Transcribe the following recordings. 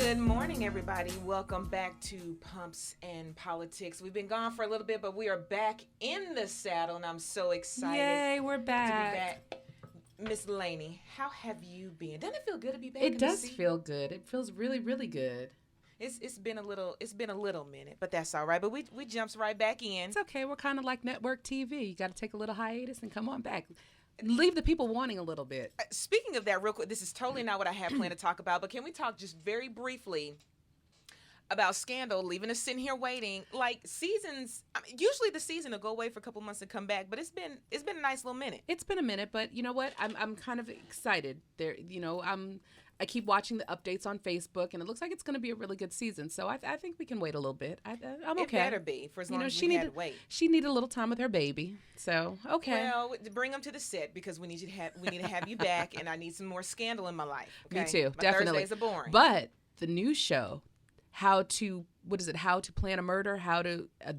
Good morning, everybody. Welcome back to Pumps and Politics. We've been gone for a little bit, but we are back in the saddle, and I'm so excited Yay, we're to be back. back. Miss Laney, how have you been? Doesn't it feel good to be back? It does feel good. It feels really, really good. It's been a little minute, but that's all right. But we jumps right back in. It's okay. We're kind of like network TV. You got to take a little hiatus and come on back. Leave the people wanting a little bit. Speaking of that, real quick, this is totally not what I had planned to talk about, but can we talk just very briefly about Scandal leaving us sitting here waiting? Like seasons, usually the season will go away for a couple months and come back, but it's been a nice little minute. It's been a minute, but you know what? I'm kind of excited. I keep watching the updates on Facebook, and it looks like it's going to be a really good season. So I think we can wait a little bit. I'm okay. It better be for as long as we had to wait. She needed a little time with her baby, so okay. Well, bring them to the set because we need to have you back, and I need some more Scandal in my life. Okay? Me too, My definitely. Thursdays are boring. But the new show, How to Plan a Murder?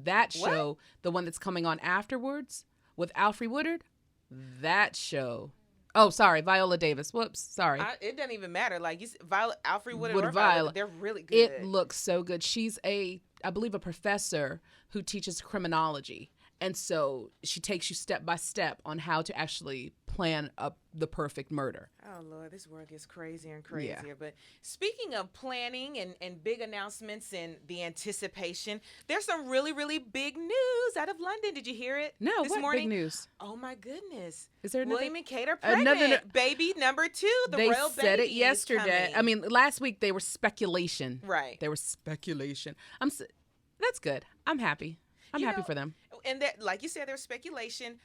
That show, What? the one that's coming on afterwards with Alfre Woodard, that show. Oh, sorry, Viola Davis. Whoops, sorry. It doesn't even matter. Like Alfre Woodard Would or Viola. Viola, they're really good. It looks so good. She's I believe, a professor who teaches criminology. And so she takes you step by step on how to actually plan up the perfect murder. Oh, Lord, this world gets crazier and crazier. Yeah. But speaking of planning and big announcements and the anticipation, there's some really, really big news out of London. Did you hear it No, this what morning? big news? Oh, my goodness. Is there another? William and Kate are pregnant. Baby number 2, the They royal said baby it yesterday. is I mean, last week they were speculation. Right. They were speculation. That's good. I'm happy. I'm You happy know, for them. And that, like you said, there's speculation.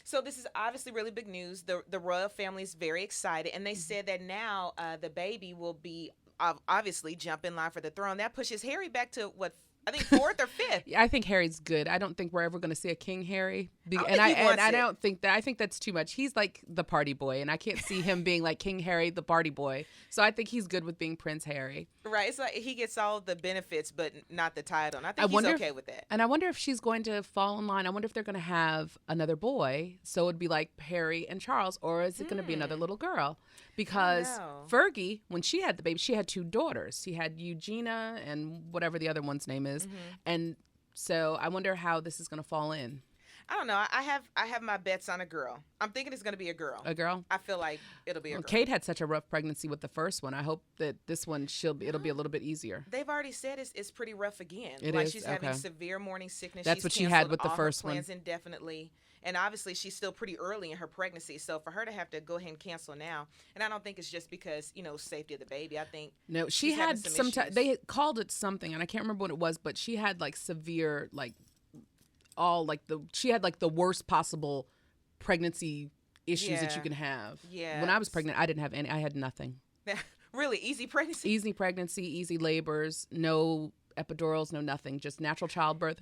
So this is obviously really big news. The royal family is very excited, and they said that now the baby will be obviously jump in line for the throne. That pushes Harry back to what I think 4th or 5th. Yeah, I think Harry's good. I don't think we're ever going to see a King Harry. I don't think that. I think that's too much. He's like the party boy, and I can't see him being like King Harry, the party boy. So I think he's good with being Prince Harry. Right. It's like he gets all the benefits, but not the title. And I think he's okay with that. And I wonder if she's going to fall in line. I wonder if they're going to have another boy, so it'd be like Harry and Charles, or is it going to be another little girl? Because Fergie, when she had the baby, she had 2 daughters. She had Eugenia and whatever the other one's name is. And so I wonder how this is going to fall in. I don't know. I have my bets on a girl. I'm thinking it's going to be a girl. A girl? I feel like it'll be a girl. Kate had such a rough pregnancy with the first one. I hope that this one it'll be a little bit easier. They've already said it's pretty rough again. It like is? she's Okay. having severe morning sickness. That's She's what she had with the all first her plans one. indefinitely. And obviously she's still pretty early in her pregnancy. So for her to have to go ahead and cancel now, and I don't think it's just because, safety of the baby. I think No, she she's having had some some issues. they called it something, and I can't remember what it was, but she had like severe she had like the worst possible pregnancy issues that you can have. Yeah. When I was pregnant, I didn't have any. I had nothing. really easy pregnancy. Easy pregnancy, easy labors, no epidurals, no nothing, just natural childbirth.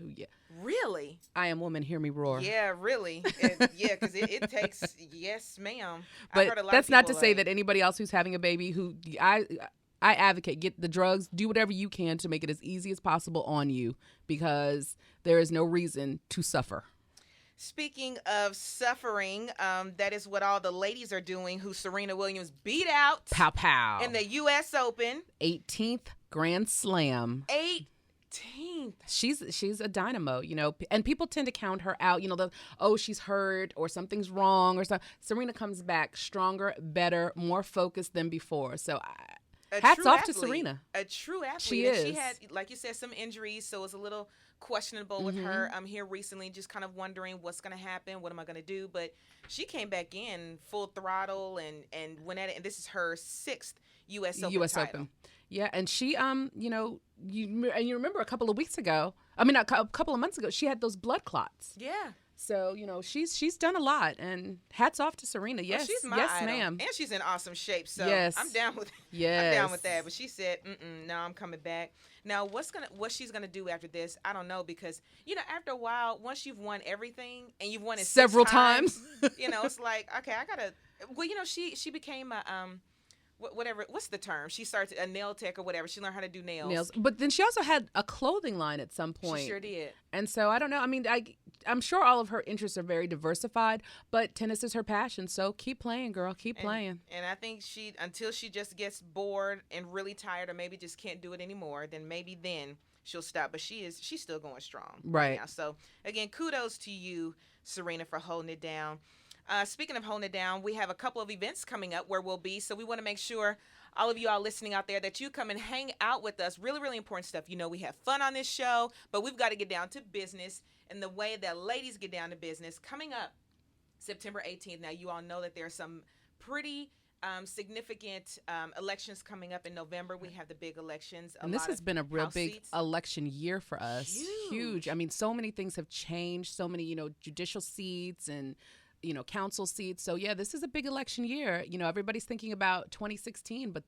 Really? I am woman, hear me roar. Yeah, really. Because it takes, yes, ma'am. But that's not to say that anybody else who's having a baby I advocate, get the drugs, do whatever you can to make it as easy as possible on you, because there is no reason to suffer. Speaking of suffering, that is what all the ladies are doing who Serena Williams beat out Pow pow. in the U.S. Open. 18th Grand Slam. 18th. She's a dynamo, and people tend to count her out, she's hurt or something's wrong or something. Serena comes back stronger, better, more focused than before. So hats off to Serena. A true athlete. She and is. She had, like you said, some injuries, so it's a little questionable with her. I'm here recently just kind of wondering what's going to happen. What am I going to do? But she came back in full throttle and went at it. And this is her 6th U.S. Open title. Open. Yeah, and she, you remember a couple of months ago, she had those blood clots. Yeah. So, she's done a lot, and hats off to Serena. Yes, well, she's my yes, idol. ma'am. And she's in awesome shape, so yes. I'm down with yes. I'm down with that. But she said, no, I'm coming back. Now, what she's gonna do after this, I don't know, because after a while, once you've won everything and you've won it several 6 times, times, it's like, okay, I gotta. Well, she became a whatever. What's the term? She starts a nail tech or whatever. She learned how to do nails. But then she also had a clothing line at some point. She sure did. And so I don't know. I mean, I'm sure all of her interests are very diversified, but tennis is her passion. So keep playing, girl. Keep playing. And I think until she just gets bored and really tired, or maybe just can't do it anymore, then maybe then she'll stop. But she's still going strong right now. So again, kudos to you, Serena, for holding it down. Speaking of holding it down, we have a couple of events coming up where we'll be. So we want to make sure all of you all listening out there that you come and hang out with us. Really, really important stuff. You know, we have fun on this show, but we've got to get down to business. And the way that ladies get down to business, coming up September 18th. Now, you all know that there are some pretty significant elections coming up in November. We have the big elections. And this has been a real big election year for us. Huge. I mean, so many things have changed. So many, judicial seats and council seats. So yeah, this is a big election year. Everybody's thinking about 2016, but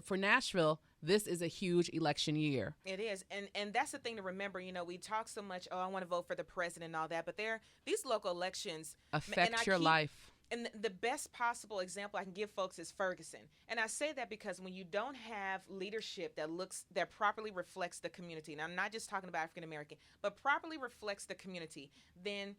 for Nashville, this is a huge election year. It is. And that's the thing to remember. We talk so much, I want to vote for the president and all that, but these local elections affect your life. And the best possible example I can give folks is Ferguson. And I say that because when you don't have leadership that properly reflects the community, and I'm not just talking about African American, but properly reflects the community, then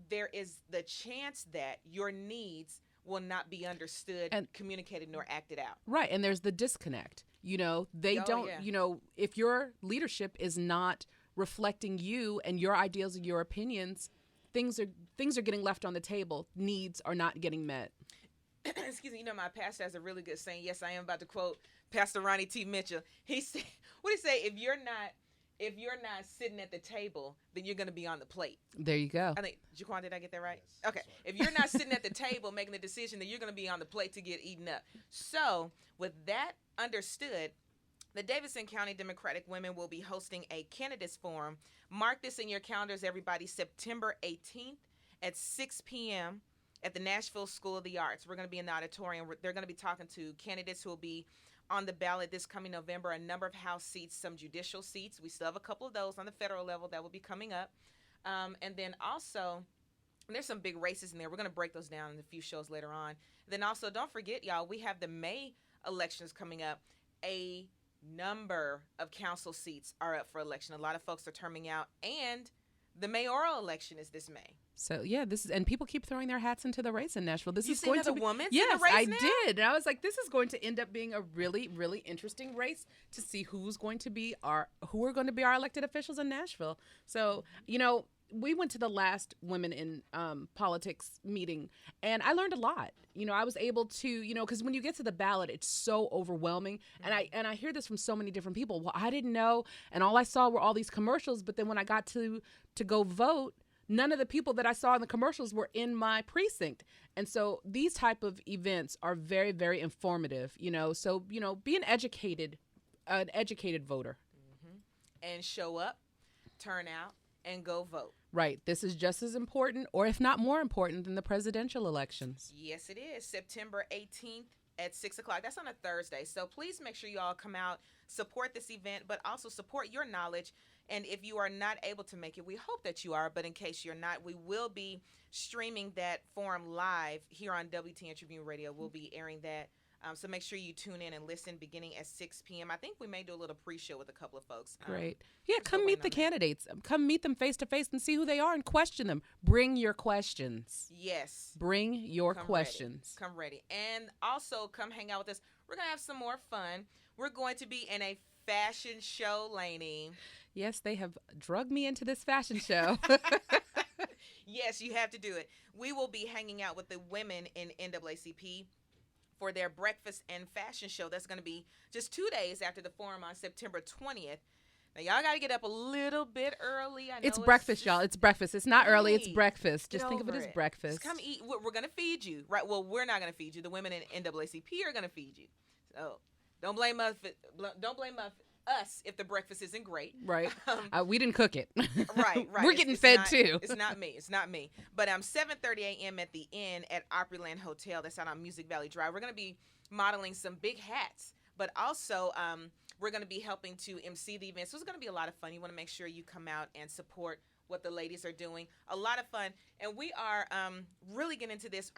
there is the chance that your needs will not be understood and communicated nor acted out. Right. And there's the disconnect. If your leadership is not reflecting you and your ideals and your opinions, things are getting left on the table. Needs are not getting met. Excuse me. My pastor has a really good saying. Yes, I am about to quote Pastor Ronnie T. Mitchell. He said, what did he say? If you're not sitting at the table, then you're going to be on the plate. There you go. I think, Jaquan, did I get that right? Yes, okay. If you're not sitting at the table making the decision, then you're going to be on the plate to get eaten up. So with that understood, the Davidson County Democratic Women will be hosting a candidates forum. Mark this in your calendars, everybody, September 18th at 6 p.m. at the Nashville School of the Arts. We're going to be in the auditorium. They're going to be talking to candidates who will be on the ballot this coming November, a number of House seats, some judicial seats. We still have a couple of those on the federal level that will be coming up. And then also, there's some big races in there. We're going to break those down in a few shows later on. Then also, don't forget, y'all, we have the May elections coming up. A number of council seats are up for election. A lot of folks are terming out, and the mayoral election is this May. So yeah, and people keep throwing their hats into the race in Nashville. This is going to be woman. Yes, in the race I now? did. And I was like, this is going to end up being a really, really interesting race to see who are going to be our elected officials in Nashville. So we went to the last Women in Politics meeting, and I learned a lot. I was able to, because when you get to the ballot, it's so overwhelming. Mm-hmm. And I hear this from so many different people. Well, I didn't know, and all I saw were all these commercials. But then when I got to go vote, none of the people that I saw in the commercials were in my precinct. And so these type of events are very, very informative. So be an educated voter, and show up, turn out, and go vote. Right. This is just as important, or if not more important, than the presidential elections. Yes, it is. September 18th at 6 o'clock. That's on a Thursday. So please make sure you all come out, support this event, but also support your knowledge. And if you are not able to make it, we hope that you are. But in case you're not, we will be streaming that forum live here on WTN Tribune Radio. We'll be airing that. So make sure you tune in and listen beginning at 6 p.m. I think we may do a little pre-show with a couple of folks. Great. Yeah, come meet the candidates. Come meet them face to face and see who they are and question them. Bring your questions. Yes. Bring your questions. Come ready. And also come hang out with us. We're going to have some more fun. We're going to be in a fashion show, Lainey. Yes, they have drugged me into this fashion show. Yes, you have to do it. We will be hanging out with the women in NAACP for their breakfast and fashion show. That's going to be just 2 days after the forum on September 20th. Now, y'all got to get up a little bit early. I know it's breakfast, y'all. It's breakfast. It's not early. It's breakfast. Just think of it as breakfast. Just come eat. We're going to feed you. Right? Well, we're not going to feed you. The women in NAACP are going to feed you. So don't blame us. Don't blame us if the breakfast isn't great. Right. We didn't cook it. Right. We're getting fed too. It's not me. But 7:30 a.m. at the Inn at Opryland Hotel. That's out on Music Valley Drive. We're going to be modeling some big hats, but also we're going to be helping to MC the event. So it's going to be a lot of fun. You want to make sure you come out and support what the ladies are doing. A lot of fun. And we are really getting into this.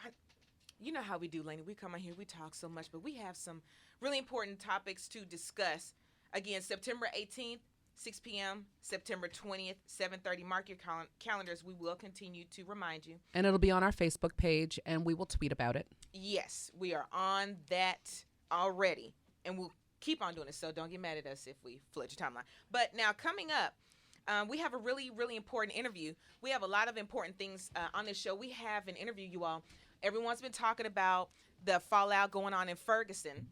you know how we do, Lainey. We come on here, we talk so much, but we have some really important topics to discuss. Again, September 18th, 6 p.m., September 20th, 7:30. Mark your calendars. We will continue to remind you. And it'll be on our Facebook page, and we will tweet about it. Yes, we are on that already, and we'll keep on doing it, so don't get mad at us if we flood your timeline. But now, coming up, we have a really, really important interview. We have a lot of important things on this show. We have an interview, you all. Everyone's been talking about the fallout going on in Ferguson,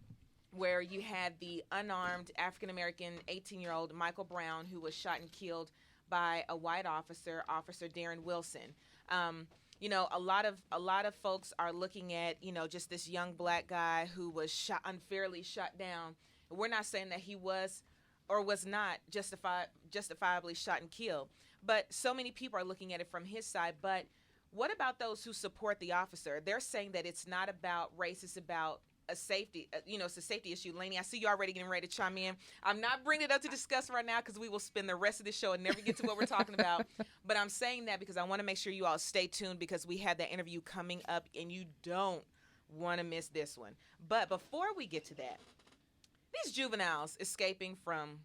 where you had the unarmed African-American 18-year-old Michael Brown, who was shot and killed by a white officer, Officer Darren Wilson. You know, a lot of folks are looking at, you know, just this young black guy who was unfairly shot down. We're not saying that he was or was not justifiably shot and killed, but so many people are looking at it from his side. But what about those who support the officer? They're saying that it's not about race, it's about a safety, it's a safety issue. Lainey, I see you already getting ready to chime in. I'm not bringing it up to discuss right now because we will spend the rest of the show and never get to what we're talking about. But I'm saying that because I want to make sure you all stay tuned because we have that interview coming up and you don't want to miss this one. But before we get to that, these juveniles escaping from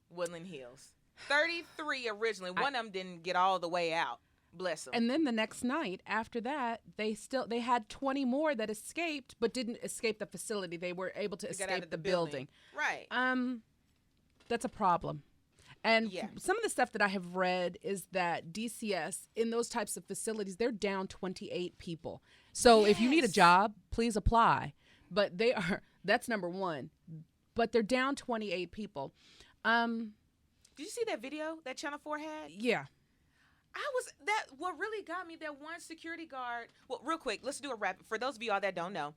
Woodland Hills. 33 originally. One of them didn't get all the way out. Bless them. And then the next night after that, they had 20 more that escaped, but didn't escape the facility. They were able to escape the building. Right. That's a problem. And some of the stuff that I have read is that DCS, in those types of facilities, they're down 28 people. So if you need a job, please apply. But that's number one. But they're down 28 people. Did you see that video that Channel 4 had? Yeah. What really got me, that one security guard. Well, real quick, let's do a wrap. For those of you all that don't know,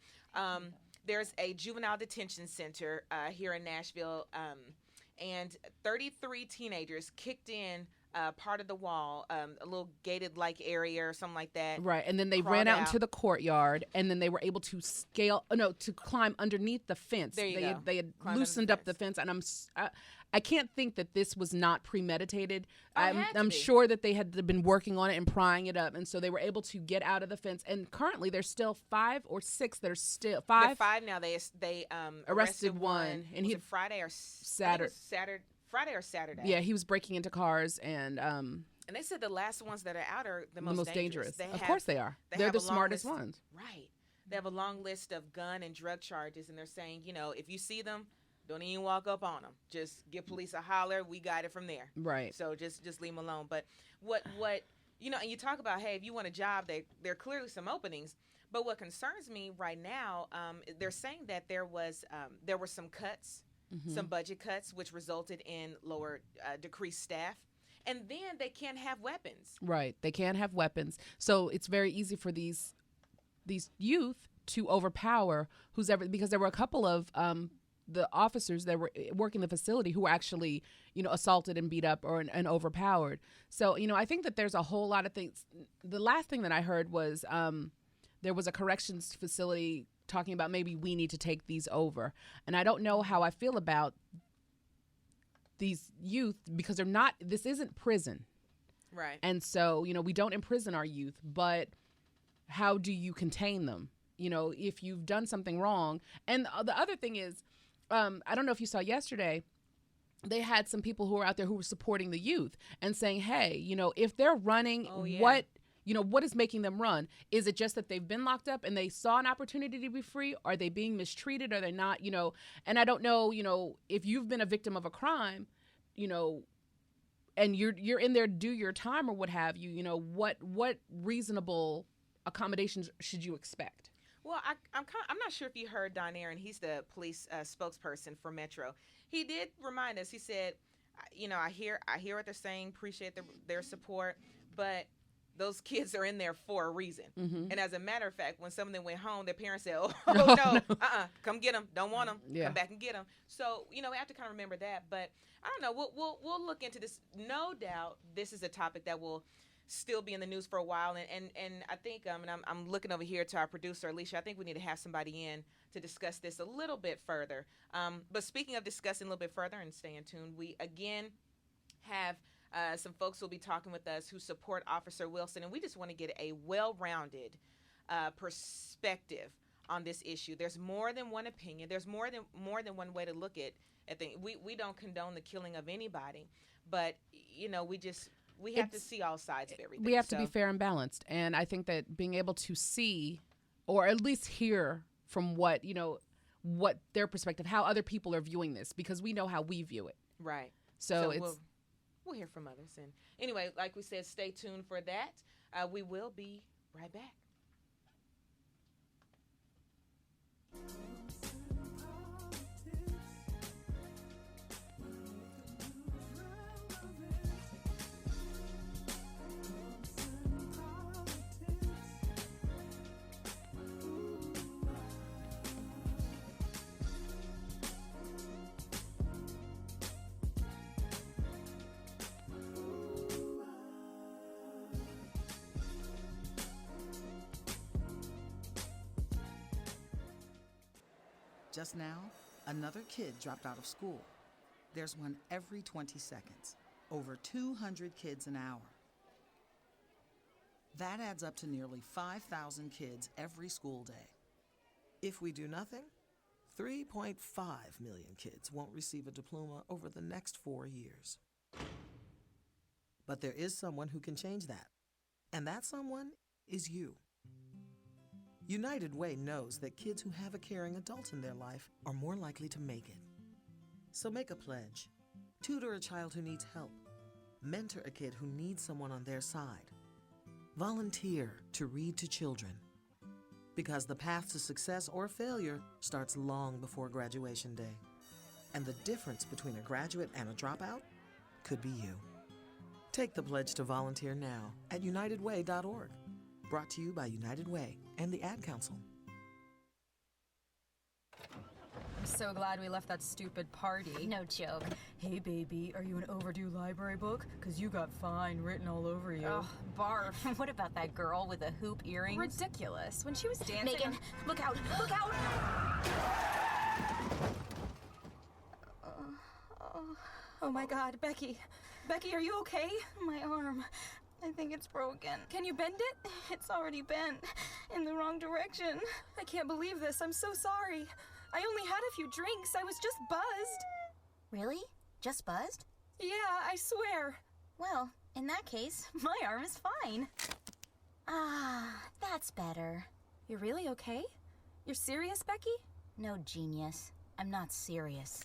there's a juvenile detention center here in Nashville, and 33 teenagers kicked in part of the wall, a little gated-like area or something like that. Right, and then they ran out into the courtyard, and then they were able to climb underneath the fence. There you go. They had loosened up the fence, and I can't think that this was not premeditated. I'm sure that they had been working on it and prying it up, and so they were able to get out of the fence. And currently, there's still 5 or 6 that are still five. They're 5 now. They arrested one, and he Friday or Saturday. Friday or Saturday. Yeah, he was breaking into cars and they said the last ones that are out are the most dangerous. Of course they are. They're the smartest ones. Right. They have a long list of gun and drug charges, and they're saying, if you see them, don't even walk up on them. Just give police a holler. We got it from there. Right. So just leave them alone. But what and you talk about, hey, if you want a job, there are clearly some openings. But what concerns me right now, they're saying that there were some cuts. Mm-hmm. Some budget cuts, which resulted in decreased staff. And then they can't have weapons. Right. They can't have weapons. So it's very easy for these youth to overpower because there were a couple of the officers that were working the facility who were actually, assaulted and beat up and overpowered. So, I think that there's a whole lot of things. The last thing that I heard was there was a corrections facility talking about maybe we need to take these over. And I don't know how I feel about these youth because this isn't prison. Right. And so, we don't imprison our youth, but how do you contain them? If you've done something wrong. And the other thing is, I don't know if you saw yesterday, they had some people who were out there who were supporting the youth and saying, hey, if they're running, what is making them run? Is it just that they've been locked up and they saw an opportunity to be free? Are they being mistreated? Are they not? And I don't know, if you've been a victim of a crime, and you're in there to do your time or what have you, what reasonable accommodations should you expect? Well, I'm not sure if you heard Don Aaron. He's the police spokesperson for Metro. He did remind us. He said, I hear what they're saying. Appreciate their support, but those kids are in there for a reason. Mm-hmm. And as a matter of fact, when some of them went home, their parents said, no, come get them. Don't want them. Yeah. Come back and get them. So, we have to kind of remember that. But I don't know. We'll look into this. No doubt this is a topic that will still be in the news for a while. And I think, and I'm looking over here to our producer, Alicia, I think we need to have somebody in to discuss this a little bit further. But speaking of discussing a little bit further and staying tuned, we again have some folks will be talking with us who support Officer Wilson, and we just want to get a well-rounded perspective on this issue. There's more than one opinion. There's more than one way to look at things. We don't condone the killing of anybody, but we have to see all sides of everything. We have to be fair and balanced, and I think that being able to see, or at least hear from what their perspective, how other people are viewing this, because we know how we view it. Right. So we'll hear from others. And anyway, like we said, stay tuned for that. We will be right back. Just now, another kid dropped out of school. There's one every 20 seconds. Over 200 kids an hour. That adds up to nearly 5,000 kids every school day. If we do nothing, 3.5 million kids won't receive a diploma over the next 4 years. But there is someone who can change that. And that someone is you. United Way knows that kids who have a caring adult in their life are more likely to make it. So make a pledge. Tutor a child who needs help. Mentor a kid who needs someone on their side. Volunteer to read to children. Because the path to success or failure starts long before graduation day. And the difference between a graduate and a dropout could be you. Take the pledge to volunteer now at unitedway.org. Brought to you by United Way and the Ad Council. I'm so glad we left that stupid party. No joke. Hey, baby, are you an overdue library book? 'Cause you got fine written all over you. Ugh, barf. What about that girl with the hoop earrings? Ridiculous. When she was dancing... Megan, look out! Look out! Oh my God, Becky. Becky, are you okay? My arm. I think it's broken. Can you bend it? It's already bent in the wrong direction. I can't believe this. I'm so sorry. I only had a few drinks. I was just buzzed. Really? Just buzzed? Yeah, I swear. Well, in that case, my arm is fine. Ah, that's better. You're really okay? You're serious, Becky? No, genius. I'm not serious.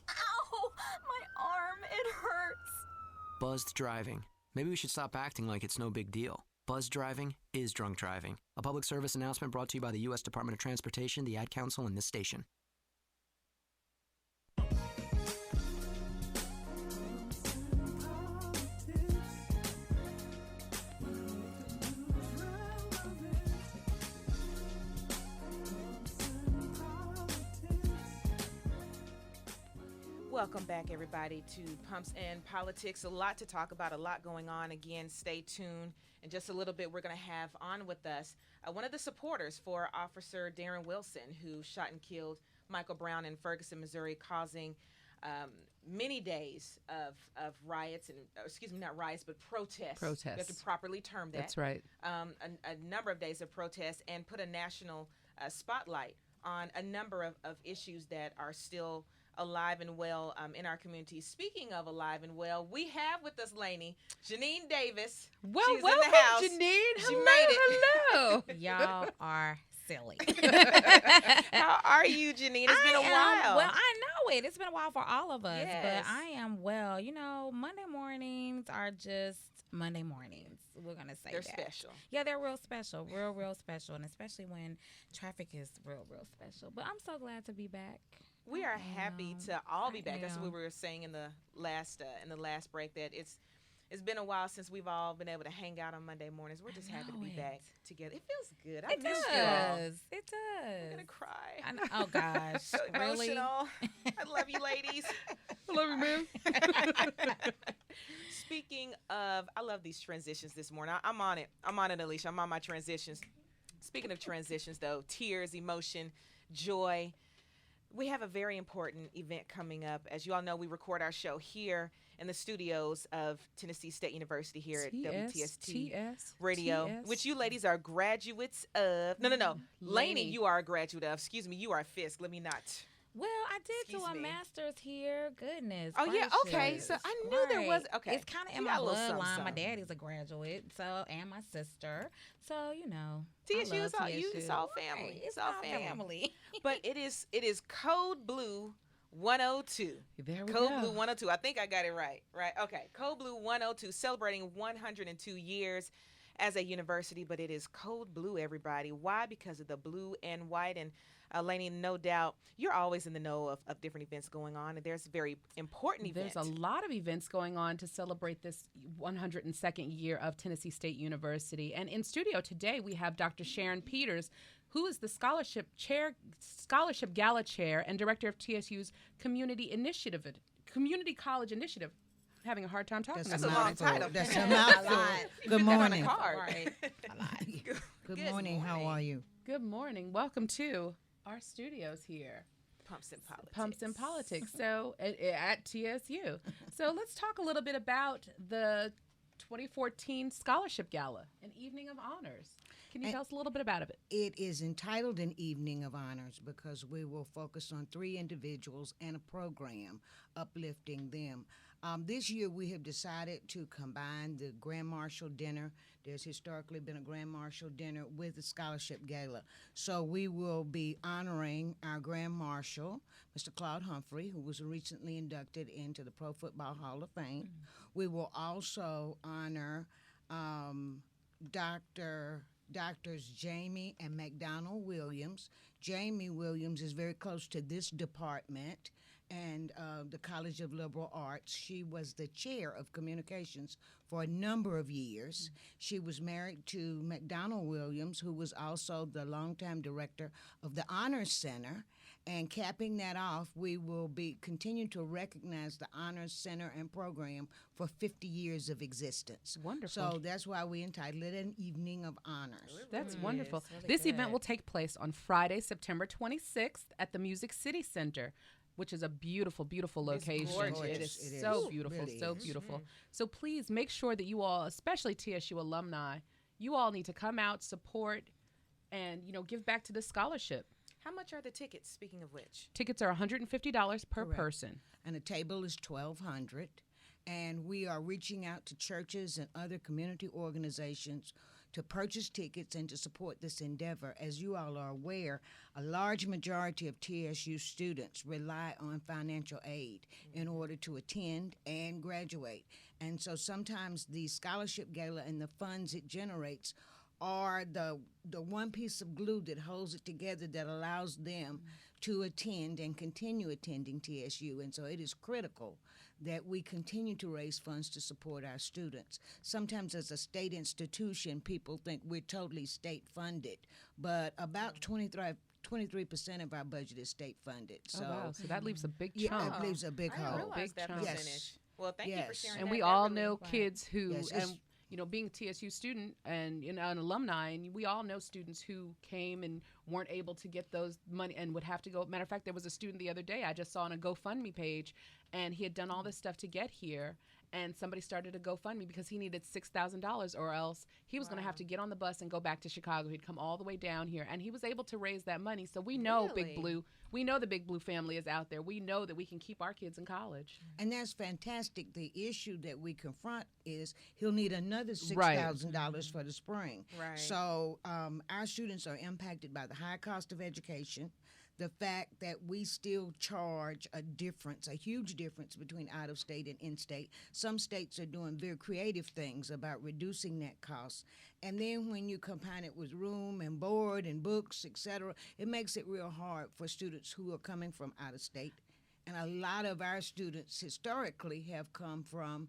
Ow! My arm, it hurts. Buzzed driving. Maybe we should stop acting like it's no big deal. Buzzed driving is drunk driving. A public service announcement brought to you by the U.S. Department of Transportation, the Ad Council, and this station. Welcome back, everybody, to Pumps and Politics. A lot to talk about, a lot going on. Again, stay tuned. In just a little bit, we're going to have on with us one of the supporters for Officer Darren Wilson, who shot and killed Michael Brown in Ferguson, Missouri, causing many days of riots and, excuse me, not riots, but protests. Protests. You have to properly term that. That's right. A number of days of protests, and put a national spotlight on a number of issues that are still alive and well in our community. Speaking of alive and well, we have with us, Lainey, Janine Davis. Well, she's welcome, in the house. Janine. She made it. Hello. Y'all are silly. How are you, Janine? It's been a while. Well, I know it. It's been a while for all of us, Yes. but I am well. You know, Monday mornings are just Monday mornings. We're going to say They're that. special. Yeah, they're real special. Real special. And especially when traffic is real special. But I'm so glad to be back. We are happy to all be I back. That's what am. we were saying in the last break, that it's been a while since we've all been able to hang out on Monday mornings. We're just happy to know be it. back together. It feels good. I It missed you all. does. It does. I'm gonna cry. I know. Oh, gosh. So Really? emotional. I love you, ladies. I love you, man. Speaking of, I love these transitions this morning. I'm on it. I'm on it, Alicia. I'm on my transitions. Speaking of transitions, though, tears, emotion, joy. We have a very important event coming up. As you all know, we record our show here in the studios of Tennessee State University here at WTST Radio, which you ladies are graduates of. No. Lainey, you are a graduate of. Excuse me, you are Fisk. Let me not. Well, I did do a master's here. Goodness. Oh, yeah. Okay. So I knew there was. Okay. It's kind of in my bloodline. My daddy's a graduate, and my sister. So, TSU is all family. Right. It's all family. But it is Code Blue 102. There we Code go. Blue 102. I think I got it right. Right. Okay. Code Blue 102, celebrating 102 years as a university, but it is Code Blue, everybody. Why? Because of the blue and white. And Lainey, no doubt, you're always in the know of different events going on, and there's very important events. There's a lot of events going on to celebrate this 102nd year of Tennessee State University. And in studio today, we have Dr. Sharon Peters, who is the Scholarship Gala Chair and Director of TSU's Community College Initiative. I'm having a hard time talking. That's a long title. That's a mouthful. Good morning. Right. Good morning. How are you? Good morning. Welcome to our studios here. Pumps and Politics. So at TSU. So let's talk a little bit about the 2014 Scholarship Gala, an evening of honors. Can you tell us a little bit about it? It is entitled an Evening of Honors because we will focus on 3 individuals and a program uplifting them. This year we have decided to combine the Grand Marshal Dinner. There's historically been a Grand Marshal Dinner with the Scholarship Gala. So we will be honoring our Grand Marshal, Mr. Claude Humphrey, who was recently inducted into the Pro Football Hall of Fame. Mm-hmm. We will also honor Doctors Jamie and McDonald Williams. Jamie Williams is very close to this department and the College of Liberal Arts. She was the chair of communications for a number of years. Mm-hmm. She was married to McDonald Williams, who was also the longtime director of the Honors Center. And capping that off, we will be continuing to recognize the Honors Center and program for 50 years of existence. Wonderful. So that's why we entitled it an Evening of Honors. That's wonderful. This event will take place on Friday, September 26th at the Music City Center, which is a beautiful, beautiful location. It is so beautiful, really so beautiful. Mm-hmm. So please make sure that you all, especially TSU alumni, you all need to come out, support, and give back to this scholarship. How much are the tickets, speaking of which? Tickets are $150 per person. And a table is $1,200. And we are reaching out to churches and other community organizations to purchase tickets and to support this endeavor. As you all are aware, a large majority of TSU students rely on financial aid in order to attend and graduate. And so sometimes the Scholarship Gala and the funds it generates are the one piece of glue that holds it together that allows them to attend and continue attending TSU. And so it is critical that we continue to raise funds to support our students. Sometimes as a state institution, people think we're totally state funded, but about 23% of our budget is state funded. So, wow. So that leaves a big chunk. Yeah, it leaves a big hole. I didn't realize that percentage. Yes. Well, thank you for sharing and that. we all know kids who, being a TSU student and an alumni, and we all know students who came and weren't able to get those money and would have to go. Matter of fact, there was a student the other day I just saw on a GoFundMe page, and he had done all this stuff to get here, and somebody started a GoFundMe because he needed $6,000 or else he was going to have to get on the bus and go back to Chicago. He'd come all the way down here, and he was able to raise that money. So we know Big Blue. We know the Big Blue family is out there. We know that we can keep our kids in college. And that's fantastic. The issue that we confront is he'll need another $6,000 for the spring. Right. So our students are impacted by the high cost of education, the fact that we still charge a huge difference between out-of-state and in-state. Some states are doing very creative things about reducing that cost. And then when you combine it with room and board and books, et cetera, it makes it real hard for students who are coming from out-of-state. And a lot of our students historically have come from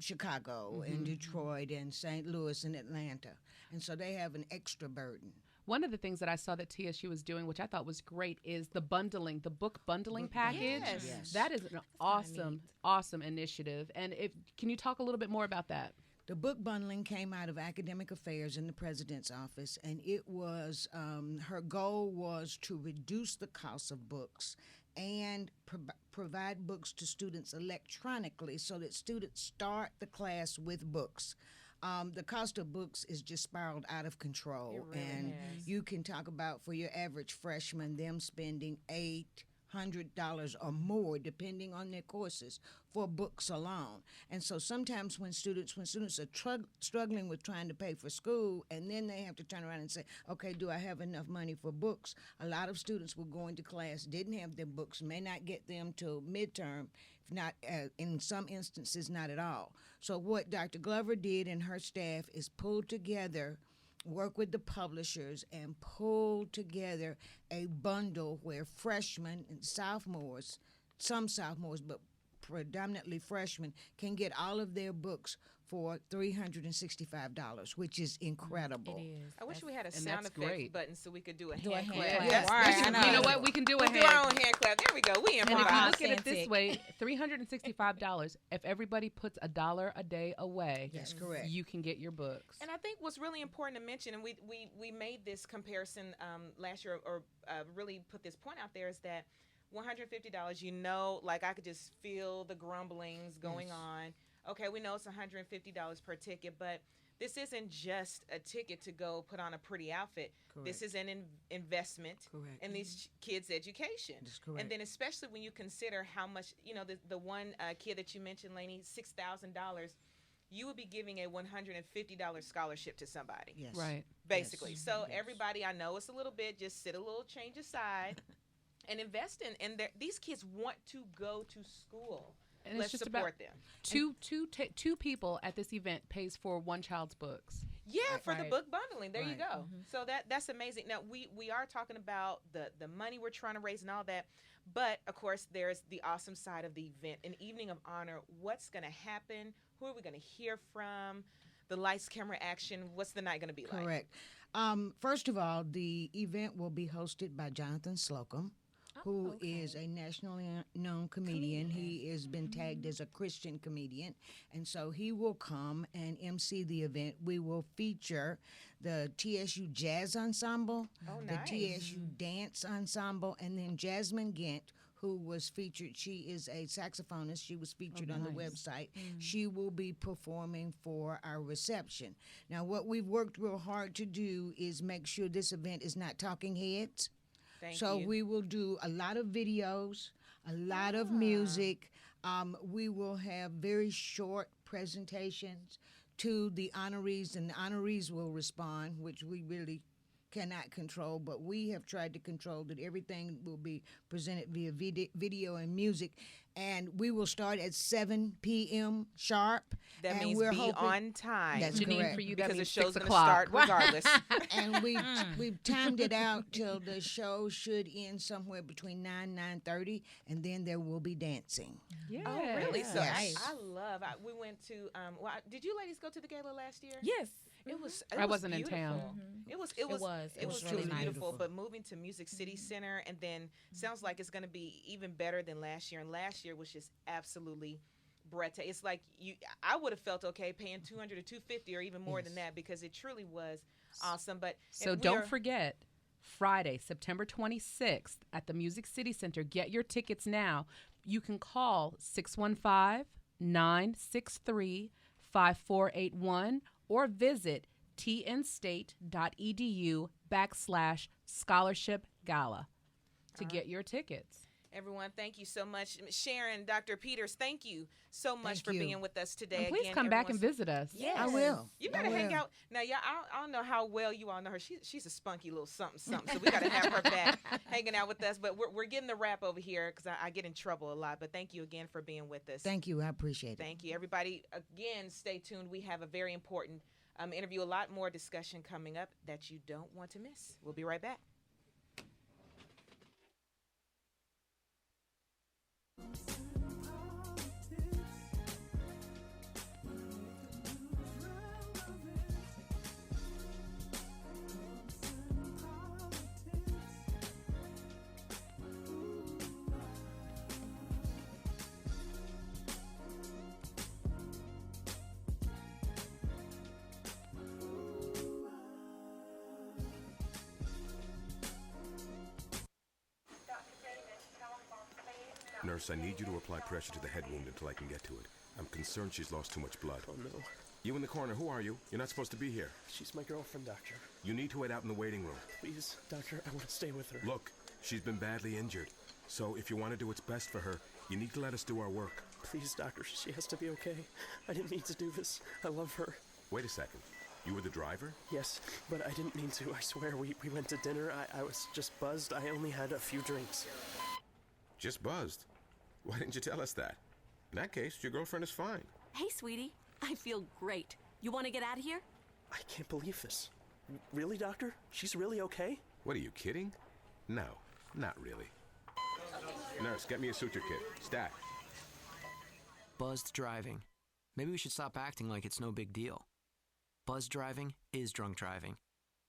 Chicago and Detroit and St. Louis and Atlanta. And so they have an extra burden. One of the things that I saw that TSU was doing, which I thought was great, is the book bundling package. Yes. That is an awesome initiative. And can you talk a little bit more about that? The book bundling came out of academic affairs in the president's office, and it was her goal was to reduce the cost of books and provide books to students electronically so that students start the class with books. The cost of books is just spiraled out of control, and you can talk about for your average freshman them spending $800 or more, depending on their courses, for books alone. And so sometimes when students are struggling with trying to pay for school, and then they have to turn around and say, okay, do I have enough money for books? A lot of students will go into class, didn't have their books, may not get them till midterm, if not, in some instances, not at all. So what Dr. Glover did and her staff is pull together, work with the publishers, and pull together a bundle where freshmen and sophomores, some sophomores, but predominantly freshmen, can get all of their books for $365, which is incredible. It is. I wish we had a And sound that's effects great. button so we could do a Do a hand hand clap. clap. Yes, Right, I know. You know what? We can do a We'll hand. do our own hand clap. There we go. We And if you improv. look at it this Authentic. way, $365. If everybody puts $1 a day away, That's correct. you can get your books. And I think what's really important to mention, and we made this comparison last year, or really put this point out there, is that $150, like I could just feel the grumblings going on. Okay, we know it's $150 per ticket, but this isn't just a ticket to go put on a pretty outfit. Correct. This is an investment Correct. in these kids' education. That's correct. And then especially when you consider how much, the one kid that you mentioned, Lainey, $6,000, you would be giving a $150 scholarship to somebody. Yes. Right. Basically. Yes. So Yes. everybody, I know it's a little bit, just sit a little change aside and invest in. And these kids want to go to school. And Let's it's just support about them. two people at this event pays for one child's books. Yeah, for the Right. book bundling. There you Right. go. So that's amazing. Now we are talking about the money we're trying to raise and all that, but of course there's the awesome side of the event, an evening of honor. What's going to happen? Who are we going to hear from? The lights, camera, action. What's the night going to be like? Correct. First of all, the event will be hosted by Jonathan Slocum, who is a nationally known comedian. He has been tagged as a Christian comedian, and so he will come and MC the event. We will feature the TSU Jazz Ensemble, the nice. TSU Dance Ensemble, and then Jasmine Gant, who was featured. She is a saxophonist. She was featured on the website. She will be performing for our reception. Now, what we've worked real hard to do is make sure this event is not talking heads. Thank So you. we will do a lot of videos, a lot of music. We will have very short presentations to the honorees, and the honorees will respond, which we really cannot control, but we have tried to control that everything will be presented via video and music. And we will start at 7 p.m. sharp. That and means we're be hoping, on time. That's Janine, correct. for you, that because the means show's 6 going to o'clock. start regardless. And we've timed it out till the show should end somewhere between 9:30, and then there will be dancing. Yeah. Oh, really? So Yes. we went to, did you ladies go to the gala last year? Yes. It was. I wasn't in beautiful. town. It was. It was truly really nice. beautiful. But moving to Music City Center, and then sounds like it's going to be even better than last year. And last year was just absolutely breathtaking. It's like I would have felt okay paying $200 or $250 or even more than that, because it truly was awesome. But So and we don't are- forget, Friday, September 26th at the Music City Center. Get your tickets now. You can call 615-963-5481 or visit tnstate.edu/scholarship gala to get your tickets. Everyone, thank you so much. Sharon, Dr. Peters, thank you so much Thank for you. being with us today. And please Again, come back and everyone's- visit us. Yes. I will. You I gotta hang will. out. Now, yeah, I don't know how well you all know her. She's a spunky little something. So we gotta have her back hanging out with us. But we're getting the wrap over here because I get in trouble a lot. But thank you again for being with us. Thank you. I appreciate it. Thank you, everybody. Again, stay tuned. We have a very important interview. A lot more discussion coming up that you don't want to miss. We'll be right back. Nurse, I need you to apply pressure to the head wound until I can get to it. I'm concerned she's lost too much blood. Oh, no. You in the corner, who are you? You're not supposed to be here. She's my girlfriend, Doctor. You need to wait out in the waiting room. Please, Doctor, I want to stay with her. Look, she's been badly injured. So if you want to do what's best for her, you need to let us do our work. Please, Doctor, she has to be okay. I didn't mean to do this. I love her. Wait a second. You were the driver? Yes, but I didn't mean to. I swear, we went to dinner. I was just buzzed. I only had a few drinks. Just buzzed? Why didn't you tell us that? In that case, your girlfriend is fine. Hey, sweetie. I feel great. You want to get out of here? I can't believe this. Really, Doctor? She's really okay? What, are you kidding? No, not really. Nurse, get me a suture kit. Stat. Buzzed driving. Maybe we should stop acting like it's no big deal. Buzzed driving is drunk driving.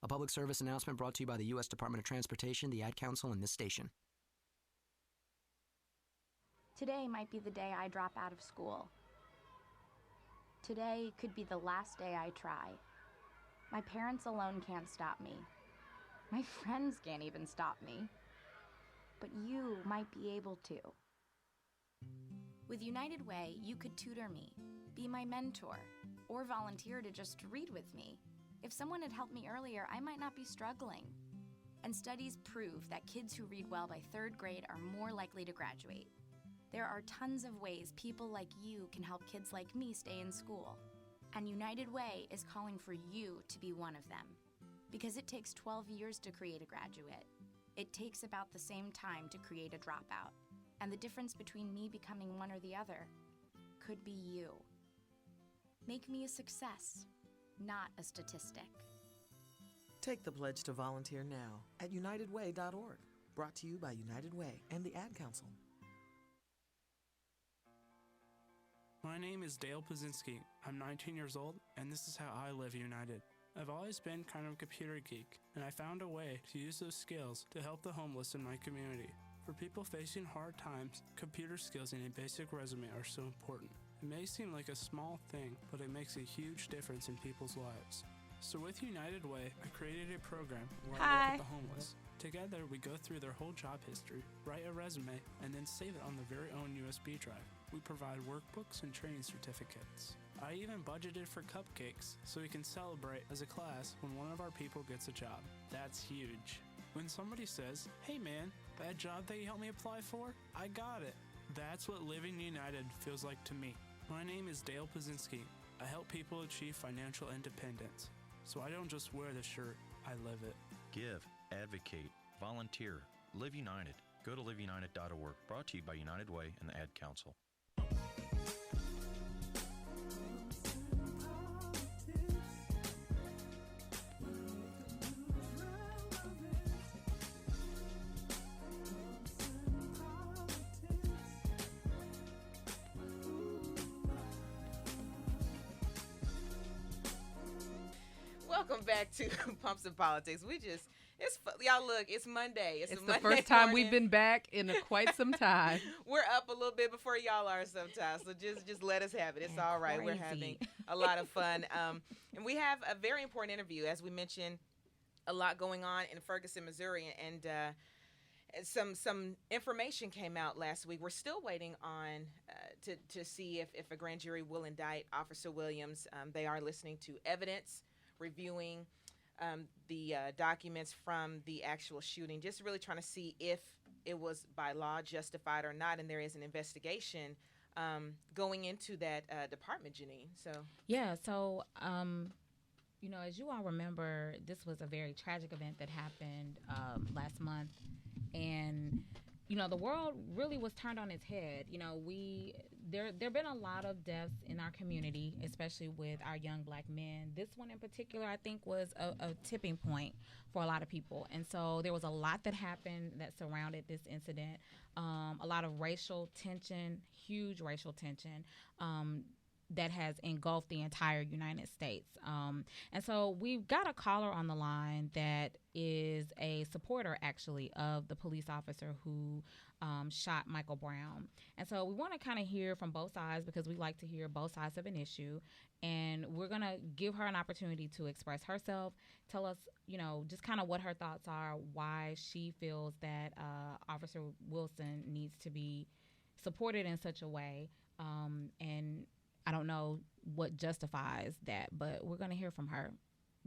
A public service announcement brought to you by the U.S. Department of Transportation, the Ad Council, and this station. Today might be the day I drop out of school. Today could be the last day I try. My parents alone can't stop me. My friends can't even stop me. But you might be able to. With United Way, you could tutor me, be my mentor, or volunteer to just read with me. If someone had helped me earlier, I might not be struggling. And studies prove that kids who read well by 3rd grade are more likely to graduate. There are tons of ways people like you can help kids like me stay in school. And United Way is calling for you to be one of them. Because it takes 12 years to create a graduate. It takes about the same time to create a dropout. And the difference between me becoming one or the other could be you. Make me a success, not a statistic. Take the pledge to volunteer now at unitedway.org. Brought to you by United Way and the Ad Council. My name is Dale Pazinski. I'm 19 years old, and this is how I live United. I've always been kind of a computer geek, and I found a way to use those skills to help the homeless in my community. For people facing hard times, computer skills and a basic resume are so important. It may seem like a small thing, but it makes a huge difference in people's lives. So with United Way, I created a program where I work with the homeless. Together, we go through their whole job history, write a resume, and then save it on their very own USB drive. We provide workbooks and training certificates. I even budgeted for cupcakes so we can celebrate as a class when one of our people gets a job. That's huge. When somebody says, "Hey man, that job that you helped me apply for, I got it." That's what Living United feels like to me. My name is Dale Pazinski. I help people achieve financial independence. So I don't just wear the shirt, I live it. Give, advocate, volunteer, Live United. Go to liveunited.org. Brought to you by United Way and the Ad Council. Welcome back to Pumps and Politics. Y'all look, it's Monday. It's the Monday first time morning. we've been back in quite some time. We're up a little bit before y'all are sometimes, so just let us have it. It's all right. We're having a lot of fun. And we have a very important interview, as we mentioned, a lot going on in Ferguson, Missouri, and some information came out last week. We're still waiting on to see if a grand jury will indict Officer Williams. They are listening to evidence, reviewing the documents from the actual shooting, just really trying to see if it was by law justified or not. And there is an investigation going into that department, Janine. So you know, as you all remember, this was a very tragic event that happened last month, and you know, the world really was turned on its head. You know, there've been a lot of deaths in our community, especially with our young black men. This one in particular, I think, was a tipping point for a lot of people. And so there was a lot that happened that surrounded this incident. A lot of racial tension, huge racial tension, that has engulfed the entire United States. And so we've got a caller on the line that is a supporter, actually, of the police officer who shot Michael Brown. And so we want to kind of hear from both sides, because we like to hear both sides of an issue. And we're going to give her an opportunity to express herself, tell us, you know, just kind of what her thoughts are, why she feels that Officer Wilson needs to be supported in such a way, and I don't know what justifies that, but we're going to hear from her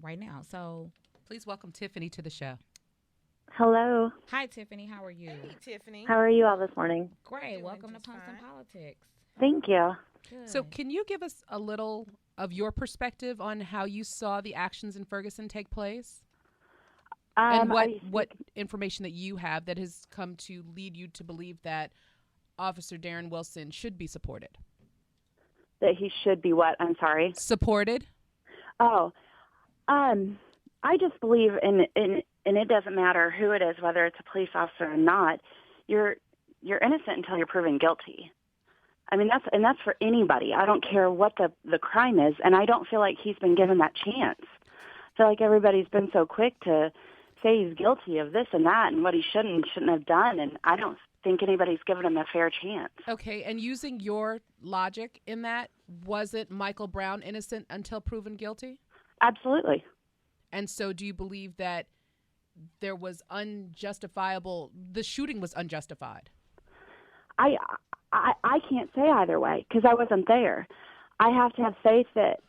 right now. So please welcome Tiffany to the show. Hello. Hi, Tiffany. How are you? Hey, Tiffany. How are you all this morning? Great. Welcome to Punks and Politics. Thank you. Good. So can you give us a little of your perspective on how you saw the actions in Ferguson take place? And what information that you have that has come to lead you to believe that Officer Darren Wilson should be supported? That he should be what? I'm sorry. Supported? Oh, I just believe in and it doesn't matter who it is, whether it's a police officer or not. You're innocent until you're proven guilty. I mean, that's for anybody. I don't care what the crime is, and I don't feel like he's been given that chance. I feel like everybody's been so quick to say he's guilty of this and that and what he shouldn't have done, and I don't think anybody's given him a fair chance. Okay, and using your logic in that, wasn't Michael Brown innocent until proven guilty? Absolutely. And so do you believe that there was the shooting was unjustified? I can't say either way because I wasn't there. I have to have faith that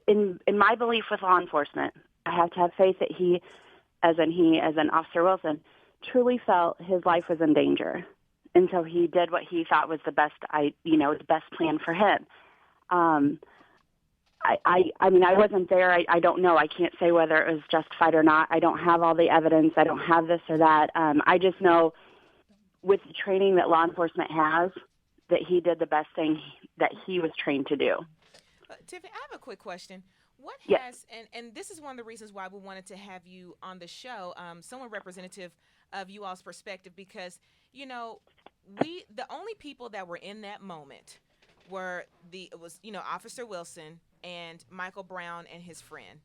in my belief with law enforcement, I have to have faith that he, as in Officer Wilson, truly felt his life was in danger until he did what he thought was the best plan for him. I mean, I wasn't there. I don't know. I can't say whether it was justified or not. I don't have all the evidence. I don't have this or that. I just know with the training that law enforcement has, that he did the best thing that he was trained to do. Tiffany, I have a quick question. What Yes. has, and this is one of the reasons why we wanted to have you on the show, someone representative of you all's perspective, because, the only people that were in that moment were Officer Wilson and Michael Brown and his friend,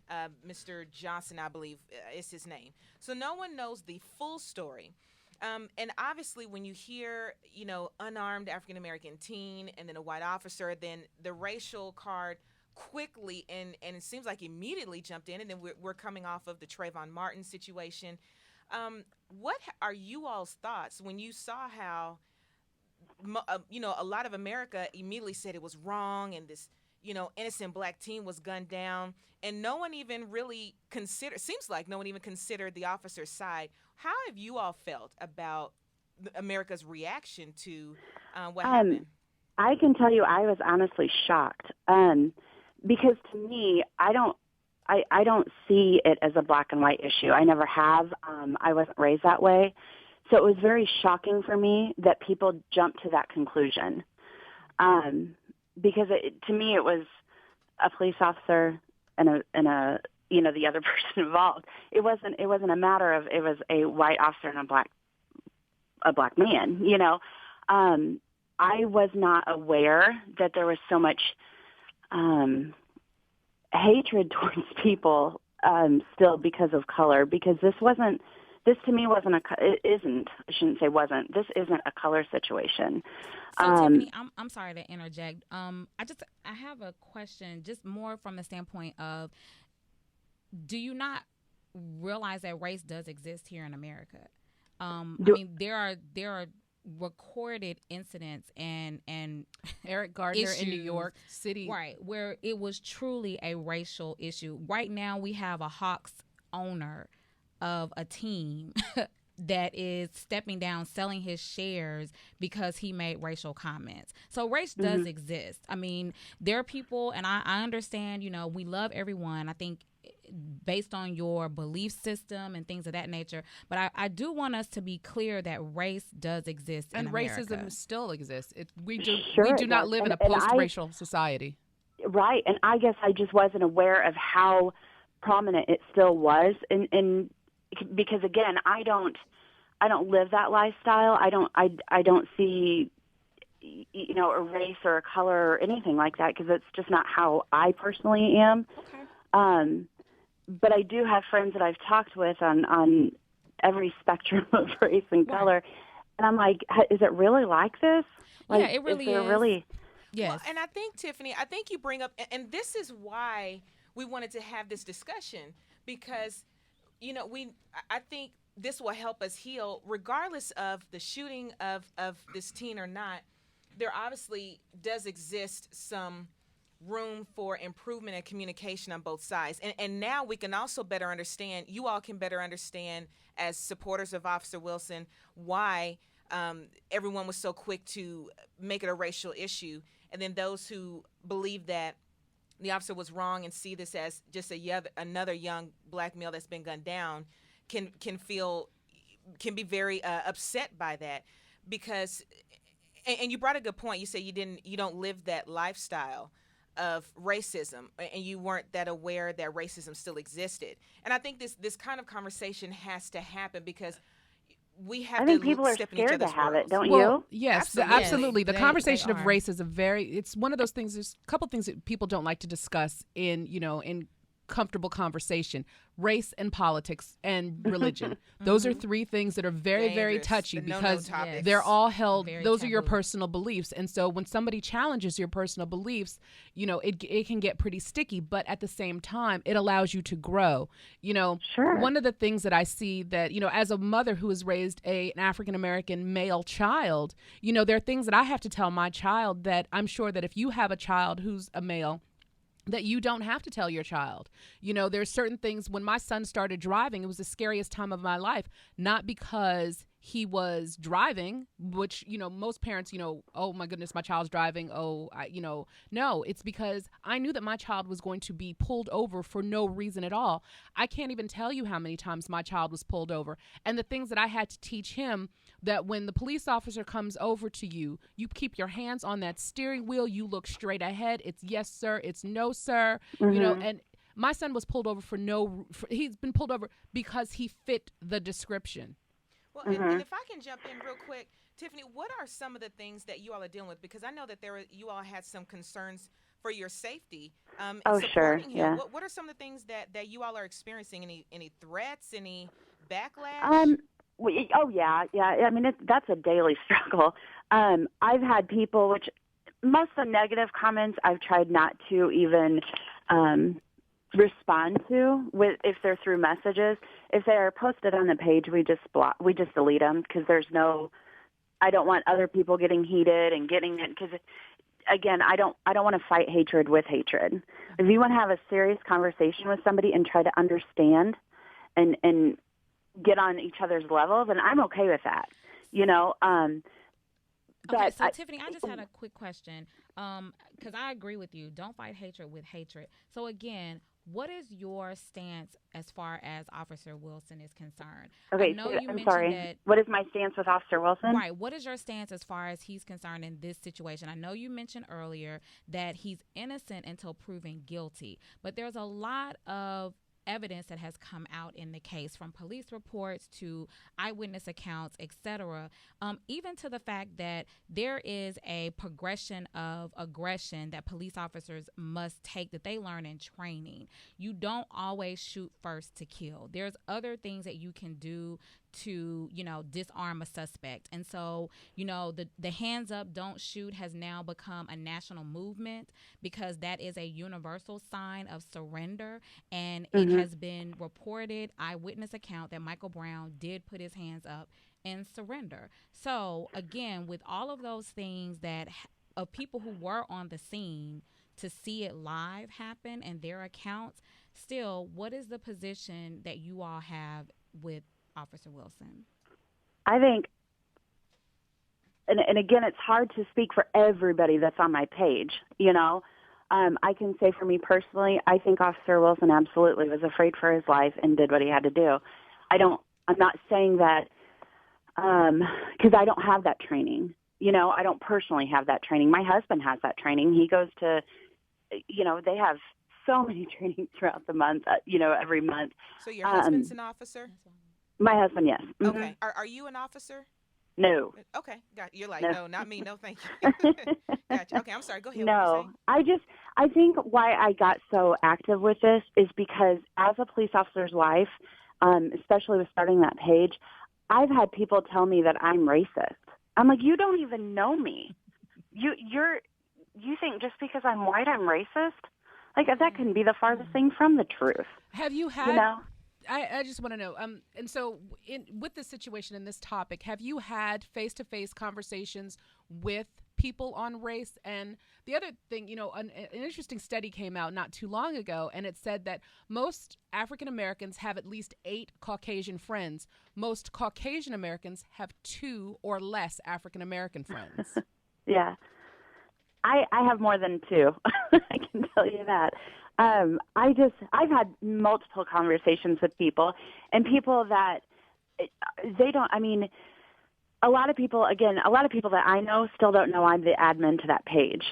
Mr. Johnson, I believe is his name. So no one knows the full story. And obviously when you hear, unarmed African-American teen and then a white officer, then the racial card quickly and it seems like immediately jumped in, and then we're coming off of the Trayvon Martin situation. What are you all's thoughts when you saw how, a lot of America immediately said it was wrong and this, innocent black teen was gunned down, and no one even really seems like no one even considered the officer's side. How have you all felt about America's reaction to what happened? I can tell you I was honestly shocked because to me, I don't see it as a black and white issue. I never have. I wasn't raised that way. So it was very shocking for me that people jumped to that conclusion. Because to me, it was a police officer and a the other person involved. It wasn't a matter of it was a white officer and a black man. I was not aware that there was so much hatred towards people still because of color. Because this to me wasn't this isn't a color situation. So Tiffany, I'm sorry to interject. I have a question, just more from the standpoint of, do you not realize that race does exist here in America? There are recorded incidents and Eric Gardner issues, in New York City, right, where it was truly a racial issue. Right now, we have a Hawks owner of a team that is stepping down, selling his shares because he made racial comments. So race does exist. I mean, there are people, and I understand, we love everyone. I think based on your belief system and things of that nature. But I do want us to be clear that race does exist and in America. Racism still exists. We do Sure not live in a post-racial society. Right, and I guess I just wasn't aware of how prominent it still was, and because again, I don't live that lifestyle. I don't see a race or a color or anything like that because it's just not how I personally am. Okay. But I do have friends that I've talked with on every spectrum of race and color, and I'm like, is it really like this? Like, yeah, it really is. Really? Yes. Well, and I think, Tiffany, you bring up, and this is why we wanted to have this discussion, because, I think this will help us heal, regardless of the shooting of this teen or not. There obviously does exist some room for improvement and communication on both sides. And now we can also better understand, you all can better understand as supporters of Officer Wilson, why everyone was so quick to make it a racial issue. And then those who believe that the officer was wrong and see this as just another young black male that's been gunned down can be very upset by that. Because, and you brought a good point. You say you don't live that lifestyle of racism, and you weren't that aware that racism still existed. And I think this kind of conversation has to happen, because we have I think to people are step in scared each to other's have worlds. it, don't Well, you? yes, absolutely. The conversation of race is it's one of those things. There's a couple things that people don't like to discuss in comfortable conversation: race and politics and religion. Those are three things that are very, very touchy, because they're all held. Those are your personal beliefs. And so when somebody challenges your personal beliefs, it can get pretty sticky, but at the same time, it allows you to grow. Sure. One of the things that I see that, as a mother who has raised an African-American male child, there are things that I have to tell my child that I'm sure that if you have a child who's a male, that you don't have to tell your child. There's certain things. When my son started driving, it was the scariest time of my life, not because he was driving, which, most parents, oh my goodness, my child's driving. No, it's because I knew that my child was going to be pulled over for no reason at all. I can't even tell you how many times my child was pulled over. And the things that I had to teach him, that when the police officer comes over to you, you keep your hands on that steering wheel, you look straight ahead. It's yes, sir. It's no, sir. And my son was pulled over he's been pulled over because he fit the description. Well, and if I can jump in real quick, Tiffany, what are some of the things that you all are dealing with? Because I know that you all had some concerns for your safety. Sure. Him. Yeah. What are some of the things that you all are experiencing? Any threats? Any backlash? Yeah. I mean, that's a daily struggle. I've had people, which most of the negative comments I've tried not to even respond to if they're through messages. If they are posted on the page, we just delete them, because I don't want other people getting heated and getting it, because again, I don't want to fight hatred with hatred. If you want to have a serious conversation with somebody and try to understand and get on each other's level, then I'm okay with that. Okay, so Tiffany, I just had a quick question, because I agree with you. Don't fight hatred with hatred. So again, what is your stance as far as Officer Wilson is concerned? Okay, I'm sorry. That, what is my stance with Officer Wilson? Right. What is your stance as far as he's concerned in this situation? I know you mentioned earlier that he's innocent until proven guilty, but there's a lot of evidence that has come out in the case, from police reports to eyewitness accounts, etc., even to the fact that there is a progression of aggression that police officers must take, that they learn in training. You don't always shoot first to kill. There's other things that you can do to, disarm a suspect. And so, the hands up, don't shoot has now become a national movement, because that is a universal sign of surrender. And it has been reported, eyewitness account, that Michael Brown did put his hands up and surrender. So again, with all of those things of people who were on the scene to see it live happen and their accounts, still, what is the position that you all have with Officer Wilson? I think, and again, it's hard to speak for everybody that's on my page, I can say for me personally, I think Officer Wilson absolutely was afraid for his life and did what he had to do. I'm not saying that because I don't have that training. I don't personally have that training. My husband has that training. He goes to, they have so many trainings throughout the month, every month. So your husband's an officer? My husband, yes. Mm-hmm. Okay. Are you an officer? No. Okay. You're like, no, not me. No, thank you. Gotcha. Okay, I'm sorry. Go ahead. No, I think why I got so active with this is because as a police officer's wife, especially with starting that page, I've had people tell me that I'm racist. I'm like, you don't even know me. You think just because I'm white, I'm racist? Like, that can be the farthest thing from the truth. Have you had? I just want to know. And so with this situation and this topic, have you had face-to-face conversations with people on race? And the other thing, an interesting study came out not too long ago, and it said that most African Americans have at least 8 Caucasian friends. Most Caucasian Americans have 2 or less African American friends. Yeah. I have more than 2. I can tell you that. I've had multiple conversations with people, and people that they don't, a lot of people that I know still don't know I'm the admin to that page,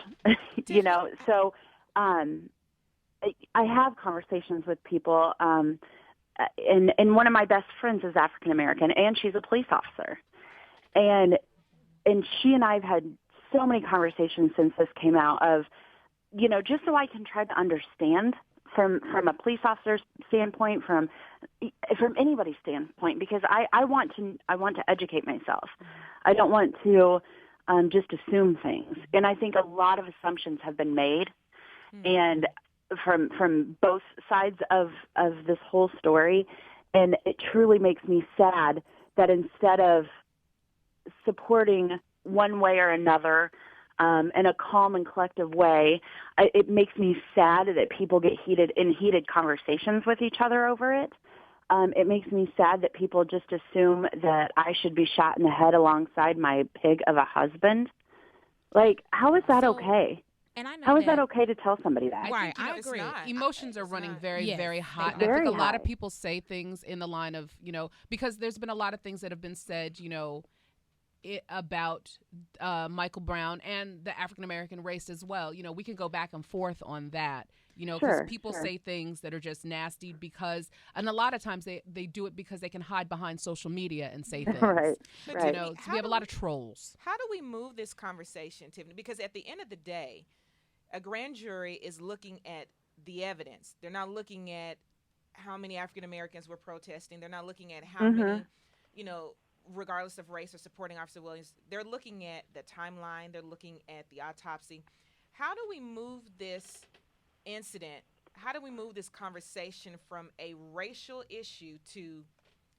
so I have conversations with people, and one of my best friends is African American, and she's a police officer, and she and I have had so many conversations since this came out of, just so I can try to understand from a police officer's standpoint, from anybody's standpoint, because I want to educate myself. I don't want to just assume things, and I think a lot of assumptions have been made, and from both sides of this whole story, and it truly makes me sad that instead of supporting one way or another in a calm and collective way, it makes me sad that people get heated conversations with each other over it. It makes me sad that people just assume that I should be shot in the head alongside my pig of a husband. Like, how is that okay? And I know how is that okay to tell somebody that? Right, I agree. Emotions are running very, very hot. And Very I think a lot high. of people say things in the line of, because there's been a lot of things that have been said, about Michael Brown and the African American race as well. We can go back and forth on that. Because people say things that are just nasty and a lot of times they do it because they can hide behind social media and say things. Right. So we have a lot of trolls. How do we move this conversation, Tiffany? Because at the end of the day, a grand jury is looking at the evidence. They're not looking at how many African Americans were protesting. They're not looking at how many, regardless of race or supporting Officer Williams. They're looking at the timeline. They're looking at the autopsy. How do we move this incident? How do we move this conversation from a racial issue to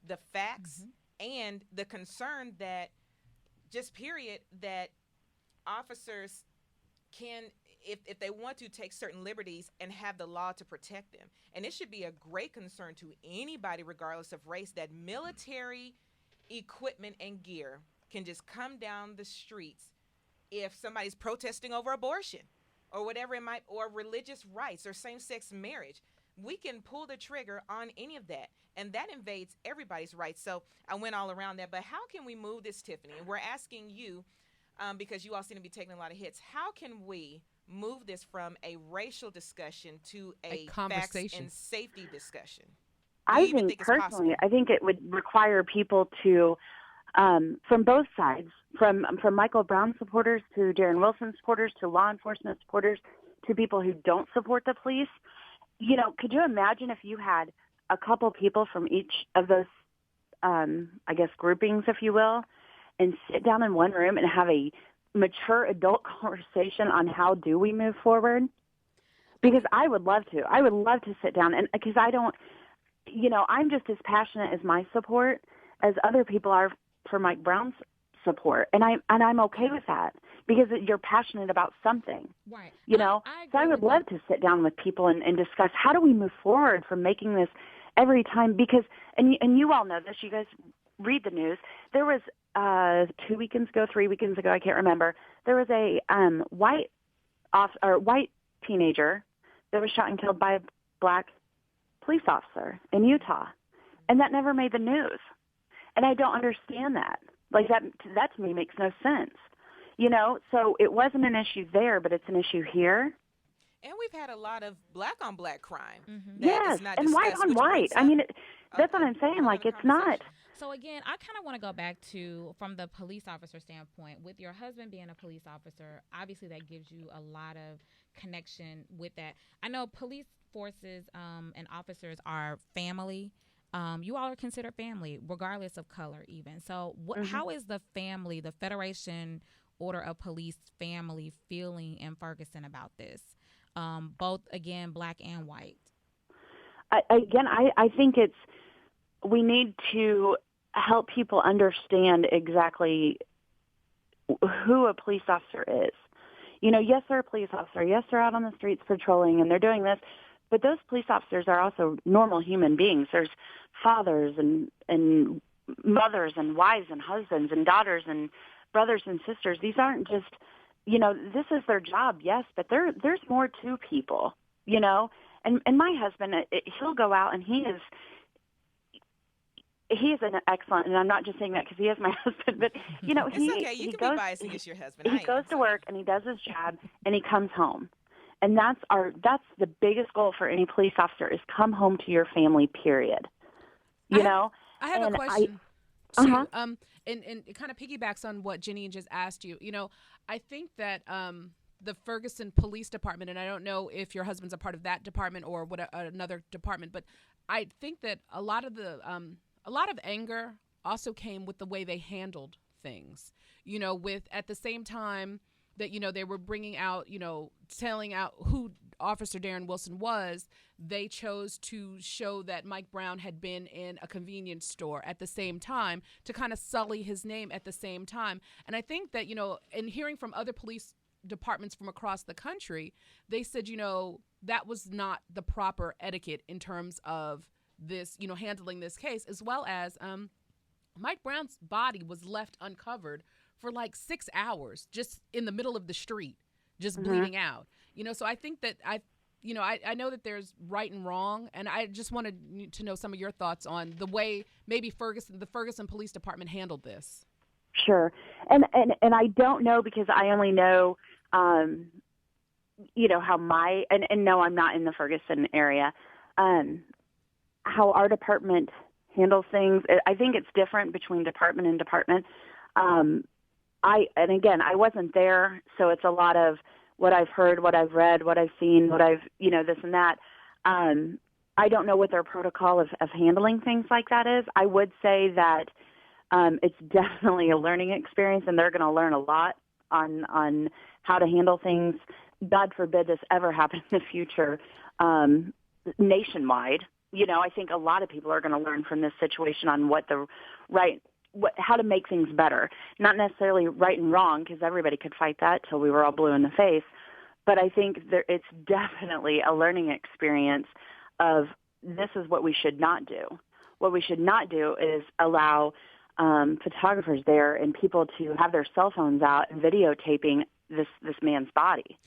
the facts and the concern that that officers can, if they want to, take certain liberties and have the law to protect them? And it should be a great concern to anybody, regardless of race, that military equipment and gear can just come down the streets if somebody's protesting over abortion or whatever it might, or religious rights or same-sex marriage. We can pull the trigger on any of that, and that invades everybody's rights. So I went all around that, but how can we move this, Tiffany? And we're asking you, because you all seem to be taking a lot of hits, how can we move this from a racial discussion to a facts and safety discussion? I think personally, I think it would require people to, from both sides, from Michael Brown supporters to Darren Wilson supporters to law enforcement supporters to people who don't support the police. Could you imagine if you had a couple people from each of those, groupings, if you will, and sit down in one room and have a mature adult conversation on how do we move forward? Because I would love to. I would love to sit down, and because I don't. I'm just as passionate as my support as other people are for Mike Brown's support, and I'm okay with that because you're passionate about something, right? So I would love to sit down with people and discuss how do we move forward from making this every time, because and you all know this, you guys read the news. There was 3 weekends ago, I can't remember. There was a white teenager that was shot and killed by a black police officer in Utah, and that never made the news. And I don't understand that. Like that to me makes no sense. So it wasn't an issue there, but it's an issue here. And we've had a lot of black on black crime. Yes, and white on white. That's what I'm saying. Like, it's not. So again, I kind of want to go back to, from the police officer standpoint, with your husband being a police officer, obviously that gives you a lot of connection with that. I know police forces and officers are family. You all are considered family, regardless of color even. So how is the family, the Federation Order of Police family, feeling in Ferguson about this? Both, again, black and white. I think it's we need to help people understand exactly who a police officer is. You know, yes, they're a police officer. Yes, they're out on the streets patrolling and they're doing this. But those police officers are also normal human beings. There's fathers and mothers and wives and husbands and daughters and brothers and sisters. These aren't just, you know, this is their job, yes, but there's more to people, you know. And my husband, he'll go out and he is an excellent, and I'm not just saying that because he is my husband, but, you know, it's okay. You can be biased against your husband. He goes to work and he does his job and he comes home. And that's the biggest goal for any police officer is come home to your family, period. You know? I have a question. Too. And it kind of piggybacks on what Jenny just asked you. You know, I think that the Ferguson Police Department, and I don't know if your husband's a part of that department or what another department, but I think that a lot of anger also came with the way they handled things. You know, with at the same time that, you know, they were bringing out, you know, telling out who Officer Darren Wilson was, they chose to show that Mike Brown had been in a convenience store at the same time to kind of sully his name at the same time. And I think that, you know, in hearing from other police departments from across the country, they said, you know, that was not the proper etiquette in terms of this, you know, handling this case, as well as Mike Brown's body was left uncovered for like 6 hours just in the middle of the street, just bleeding out. You know, so I think that I know that there's right and wrong, and I just wanted to know some of your thoughts on the way maybe the Ferguson Police Department handled this. Sure. And I don't know because I only know, you know, how and no, I'm not in the Ferguson area, how our department handles things. I think it's different between department and department. And again, I wasn't there, so it's a lot of what I've heard, what I've read, what I've seen, what I've, you know, this and that. I don't know what their protocol of handling things like that is. I would say that it's definitely a learning experience, and they're going to learn a lot on how to handle things. God forbid this ever happen in the future nationwide. You know, I think a lot of people are going to learn from this situation on how to make things better. Not necessarily right and wrong, because everybody could fight that till we were all blue in the face. But I think it's definitely a learning experience of this is what we should not do. What we should not do is allow photographers there and people to have their cell phones out and videotaping this man's body.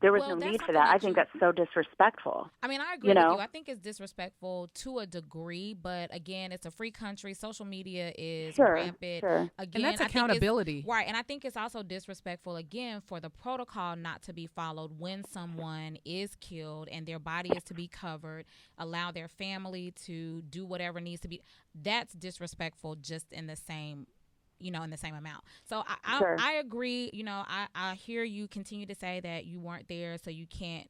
There was no need for that. I think that's so disrespectful. I mean, I agree with you. I think it's disrespectful to a degree, but again, it's a free country. Social media is rampant. Sure. Again, and that's accountability. Right. And I think it's also disrespectful, again, for the protocol not to be followed when someone is killed and their body is to be covered, allow their family to do whatever needs to be. That's disrespectful just in the same amount. So I agree. You know, I hear you continue to say that you weren't there, so you can't,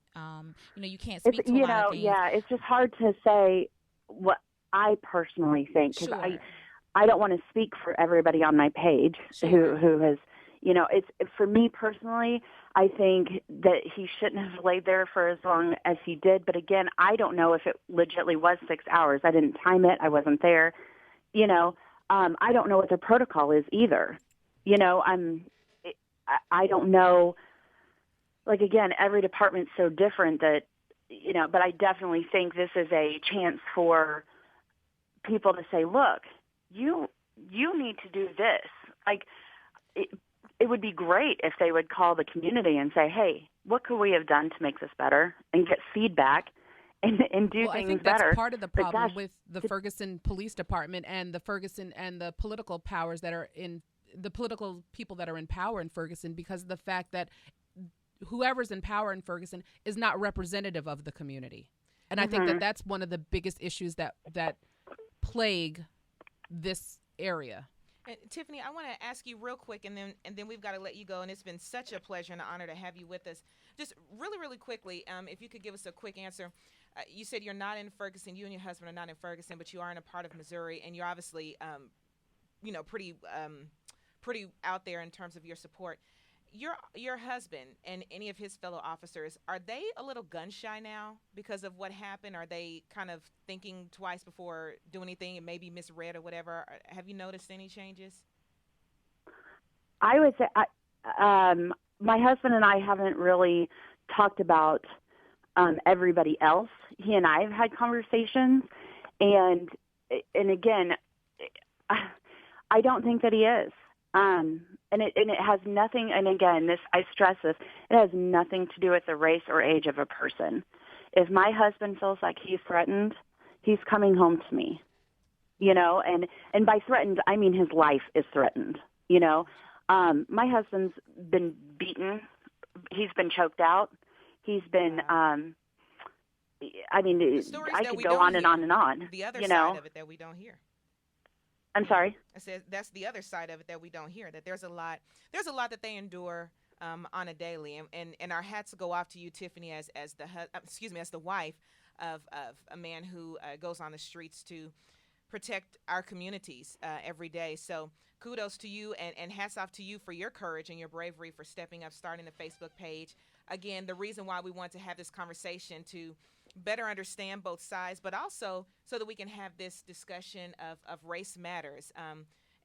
you can't speak to a lot of things. Yeah, it's just hard to say what I personally think because I don't want to speak for everybody on my page who has, you know, it's for me personally. I think that he shouldn't have laid there for as long as he did. But again, I don't know if it legitimately was 6 hours. I didn't time it. I wasn't there. You know. I don't know what their protocol is either. You know, I don't know. Like, again, every department's so different that, you know, but I definitely think this is a chance for people to say, look, you need to do this. Like, it would be great if they would call the community and say, hey, what could we have done to make this better and get feedback. And do things better. I think that's part of the problem with the Ferguson Police Department and the Ferguson and the political powers that are in the political people that are in power in Ferguson, because of the fact that whoever's in power in Ferguson is not representative of the community. And I think that that's one of the biggest issues that plague this area. And Tiffany, I want to ask you real quick, and then we've got to let you go. And it's been such a pleasure and an honor to have you with us. Just really, really quickly, if you could give us a quick answer. You said you're not in Ferguson. You and your husband are not in Ferguson, but you are in a part of Missouri, and you're obviously, pretty out there in terms of your support. your husband and any of his fellow officers, are they a little gun shy now because of what happened? Are they kind of thinking twice before doing anything and maybe misread or whatever? Have you noticed any changes? I would say my husband and I haven't really talked about everybody else. He and I have had conversations, and again, I don't think that he is. And it has nothing. And again, I stress this. It has nothing to do with the race or age of a person. If my husband feels like he's threatened, he's coming home to me. You know, and by threatened, I mean his life is threatened. You know, my husband's been beaten. He's been choked out. He's been. I mean, I could go on and on and on. The other you side know? of it that we don't hear. I'm sorry? I said that's the other side of it that we don't hear, that there's a lot that they endure on a daily. And our hats go off to you, Tiffany, as the wife of a man who goes on the streets to protect our communities every day. So kudos to you, and hats off to you for your courage and your bravery for stepping up, starting the Facebook page. Again, the reason why we want to have this conversation to better understand both sides, but also so that we can have this discussion of race matters.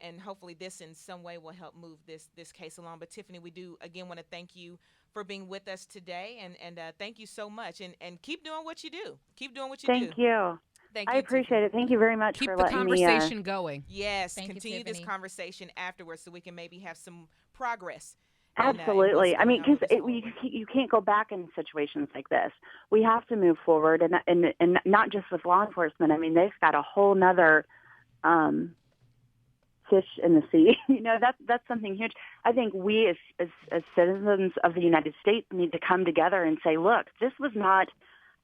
And hopefully this in some way will help move this case along. But Tiffany, we do again want to thank you for being with us today, and thank you so much. And keep doing what you do. Keep doing what you do. Thank you. Thank I you, appreciate Tiffany. it. Thank you very much Keep for the letting conversation going. Yes, Thank you, continue this Tiffany. conversation afterwards so we can maybe have some progress. Absolutely. I mean, because you you can't go back in situations like this. We have to move forward, and not just with law enforcement. I mean, they've got a whole nother fish in the sea. You know, that's something huge. I think we as citizens of the United States need to come together and say, look, this was not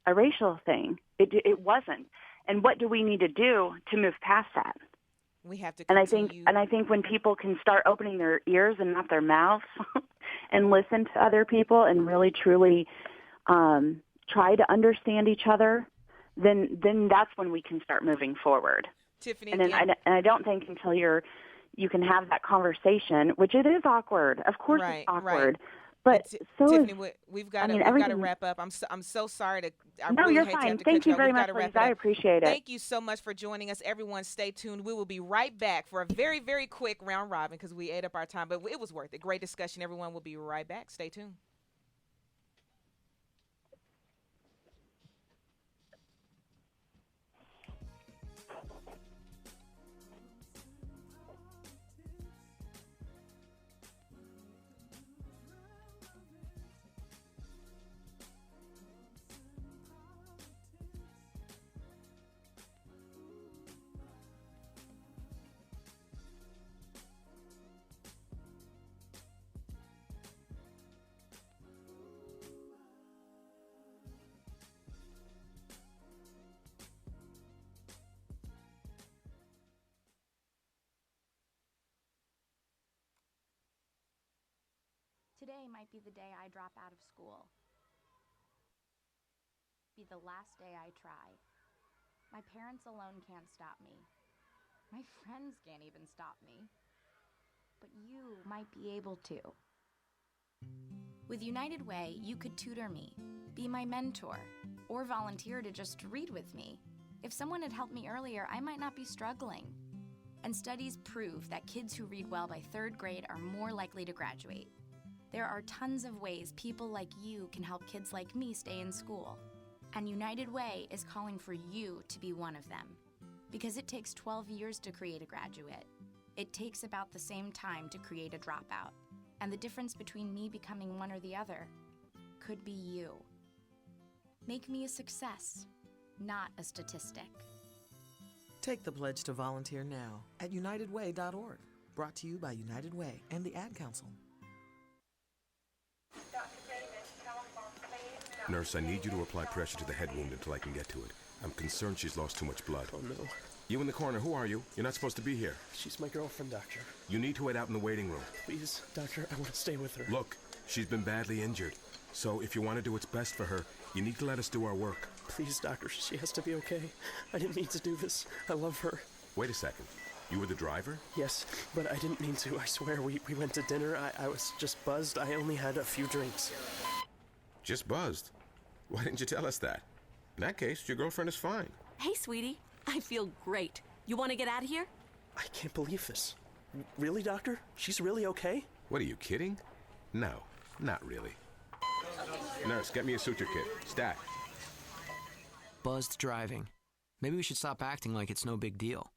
a racial thing. It wasn't. And what do we need to do to move past that? We have to continue. And I think when people can start opening their ears and not their mouths and listen to other people and really truly try to understand each other, then that's when we can start moving forward. Tiffany, and I don't think until you can have that conversation, which it is awkward. Of course, it's awkward. Right. But Tiffany, we've got to wrap up. I'm so sorry to. No, really you're hate to fine. have to Thank cut you off. very We've much, gotta wrap Lisa. it I up. appreciate it. Thank you so much for joining us. Everyone, stay tuned. We will be right back for a very, very quick round robin because we ate up our time, but it was worth it. Great discussion. Everyone will be right back. Stay tuned. Today might be the day I drop out of school. Be the last day I try. My parents alone can't stop me. My friends can't even stop me. But you might be able to. With United Way, you could tutor me, be my mentor, or volunteer to just read with me. If someone had helped me earlier, I might not be struggling. And studies prove that kids who read well by 3rd grade are more likely to graduate. There are tons of ways people like you can help kids like me stay in school. And United Way is calling for you to be one of them. Because it takes 12 years to create a graduate. It takes about the same time to create a dropout. And the difference between me becoming one or the other could be you. Make me a success, not a statistic. Take the pledge to volunteer now at unitedway.org. Brought to you by United Way and the Ad Council. Nurse, I need you to apply pressure to the head wound until I can get to it. I'm concerned she's lost too much blood. Oh, no. You in the corner, who are you? You're not supposed to be here. She's my girlfriend, Doctor. You need to wait out in the waiting room. Please, Doctor, I want to stay with her. Look, she's been badly injured. So if you want to do what's best for her, you need to let us do our work. Please, Doctor, she has to be okay. I didn't mean to do this. I love her. Wait a second. You were the driver? Yes, but I didn't mean to. I swear, we went to dinner. I was just buzzed. I only had a few drinks. Just buzzed. Why didn't you tell us that? In that case, your girlfriend is fine. Hey, sweetie. I feel great. You want to get out of here? I can't believe this. Really, Doctor? She's really okay? What, are you kidding? No, not really. Nurse, get me a suture kit. Stat. Buzzed driving. Maybe we should stop acting like it's no big deal.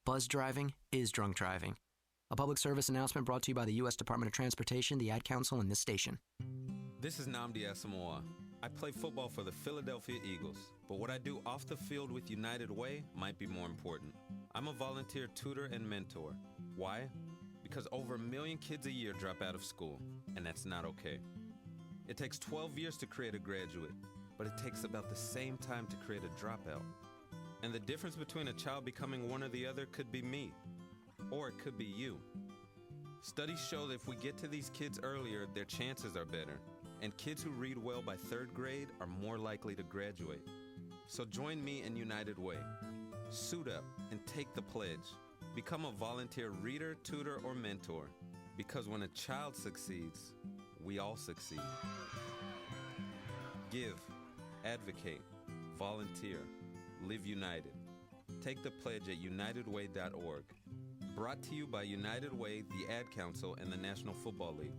Buzzed driving is drunk driving. A public service announcement brought to you by the U.S. Department of Transportation, the Ad Council, and this station. This is Nnamdi Asamoah. I play football for the Philadelphia Eagles, but what I do off the field with United Way might be more important. I'm a volunteer tutor and mentor. Why? Because over 1 million kids a year drop out of school, and that's not okay. It takes 12 years to create a graduate, but it takes about the same time to create a dropout. And the difference between a child becoming one or the other could be me, or it could be you. Studies show that if we get to these kids earlier, their chances are better. And kids who read well by 3rd grade are more likely to graduate. So join me in United Way. Suit up and take the pledge. Become a volunteer reader, tutor, or mentor. Because when a child succeeds, we all succeed. Give, advocate, volunteer, live united. Take the pledge at unitedway.org. Brought to you by United Way, the Ad Council, and the National Football League.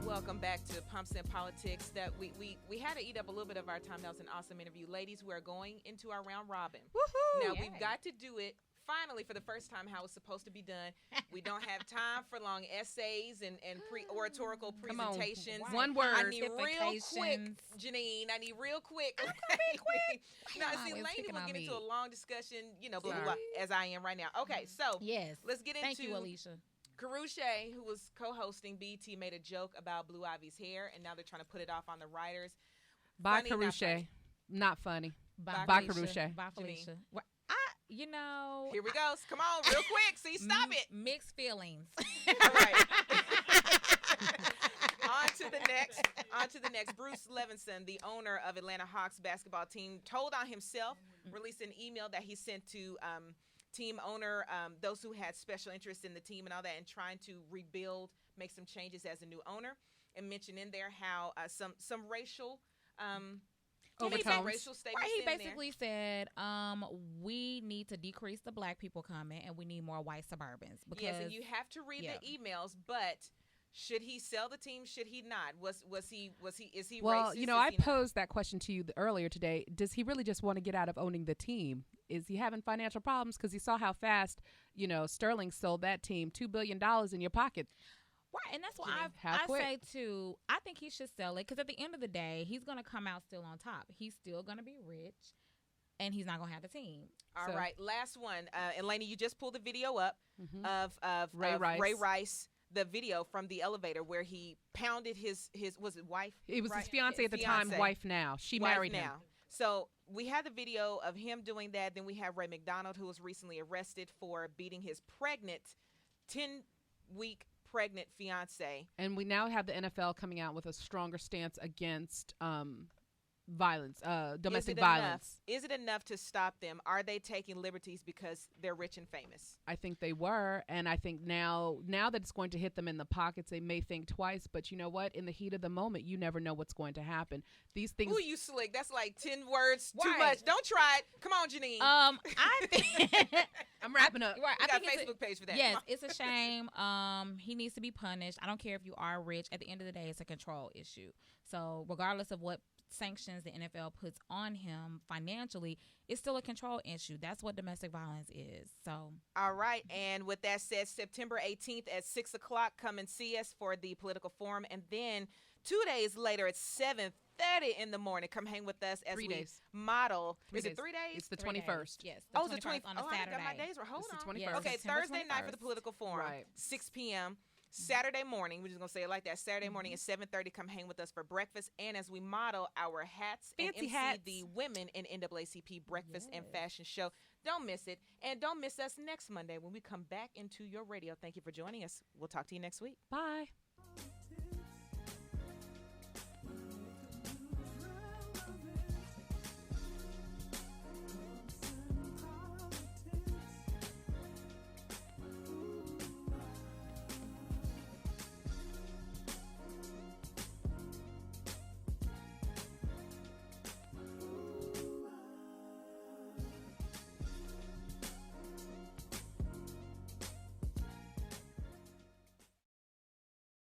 Welcome back to Pumps and Politics. That we had to eat up a little bit of our time. That was an awesome interview. Ladies, we are going into our round robin. Woohoo! Now, we've got to do it finally for the first time how it's supposed to be done. We don't have time for long essays and oratorical presentations. One word. I need real quick, Janine. I need real quick. I'm gonna be quick. No, see, Lainey will get into a long discussion, blah, blah, blah, as I am right now. Okay, so yes, let's get into. Thank you, Alicia. Karrueche, who was co-hosting BT, made a joke about Blue Ivy's hair, and now they're trying to put it off on the writers. Bye, Funny, Karrueche. Not funny. Bye, Karrueche. Bye, Felicia. Well, Here we go. Come on, real quick. See, stop it. Mixed feelings. All right. On to the next. Bruce Levinson, the owner of Atlanta Hawks basketball team, told on himself, released an email that he sent to team owner, those who had special interest in the team and all that, and trying to rebuild, make some changes as a new owner, and mentioned in there how some racial overtones. Racial statements. He basically said, we need to decrease the black people comment, and we need more white Suburbans. Because, yes, and you have to read the emails, but should he sell the team? Should he not? Is he well, racist? I posed that question to you earlier today. Does he really just want to get out of owning the team? Is he having financial problems? Because he saw how fast, Sterling sold that team, $2 billion in your pocket. Right, and that's why I say, too, I think he should sell it because at the end of the day, he's going to come out still on top. He's still going to be rich, and he's not going to have the team. All right, last one. And, Lainey, you just pulled the video up of Ray Rice. The video from the elevator where he pounded his was it wife? It was his fiance at the time, wife now. She married him. So we had the video of him doing that. Then we have Ray McDonald, who was recently arrested for beating his 10-week pregnant fiance. And we now have the NFL coming out with a stronger stance against violence, domestic violence. Is it enough to stop them? Are they taking liberties because they're rich and famous? I think they were, and I think now that it's going to hit them in the pockets, they may think twice. But you know what? In the heat of the moment, you never know what's going to happen. These things. Ooh, you slick. That's like 10 words too much. Don't try it. Come on, Janine. I think I'm wrapping up. Right, I got a Facebook page for that. Yes, it's a shame. He needs to be punished. I don't care if you are rich. At the end of the day, it's a control issue. So regardless of what sanctions the NFL puts on him financially, it's still a control issue. That's what domestic violence is. So all right, and with that said, September 18th at 6 o'clock, come and see us for the political forum, and then 2 days later at 7:30 in the morning, come hang with us as model. Is it 3 days? It's the 21st. Yes. Oh, it's the 21st 21st on a Saturday. I got my days. Hold on. It's the 21st. Okay, September Thursday 21st. night for the political forum. Right. 6 p.m. Saturday morning, we're just going to say it like that. Saturday morning at 7:30, come hang with us for breakfast. And as we model our hats Fancy and MC hats. the Women in NAACP Breakfast and Fashion Show. Don't miss it. And don't miss us next Monday when we come back into your radio. Thank you for joining us. We'll talk to you next week. Bye.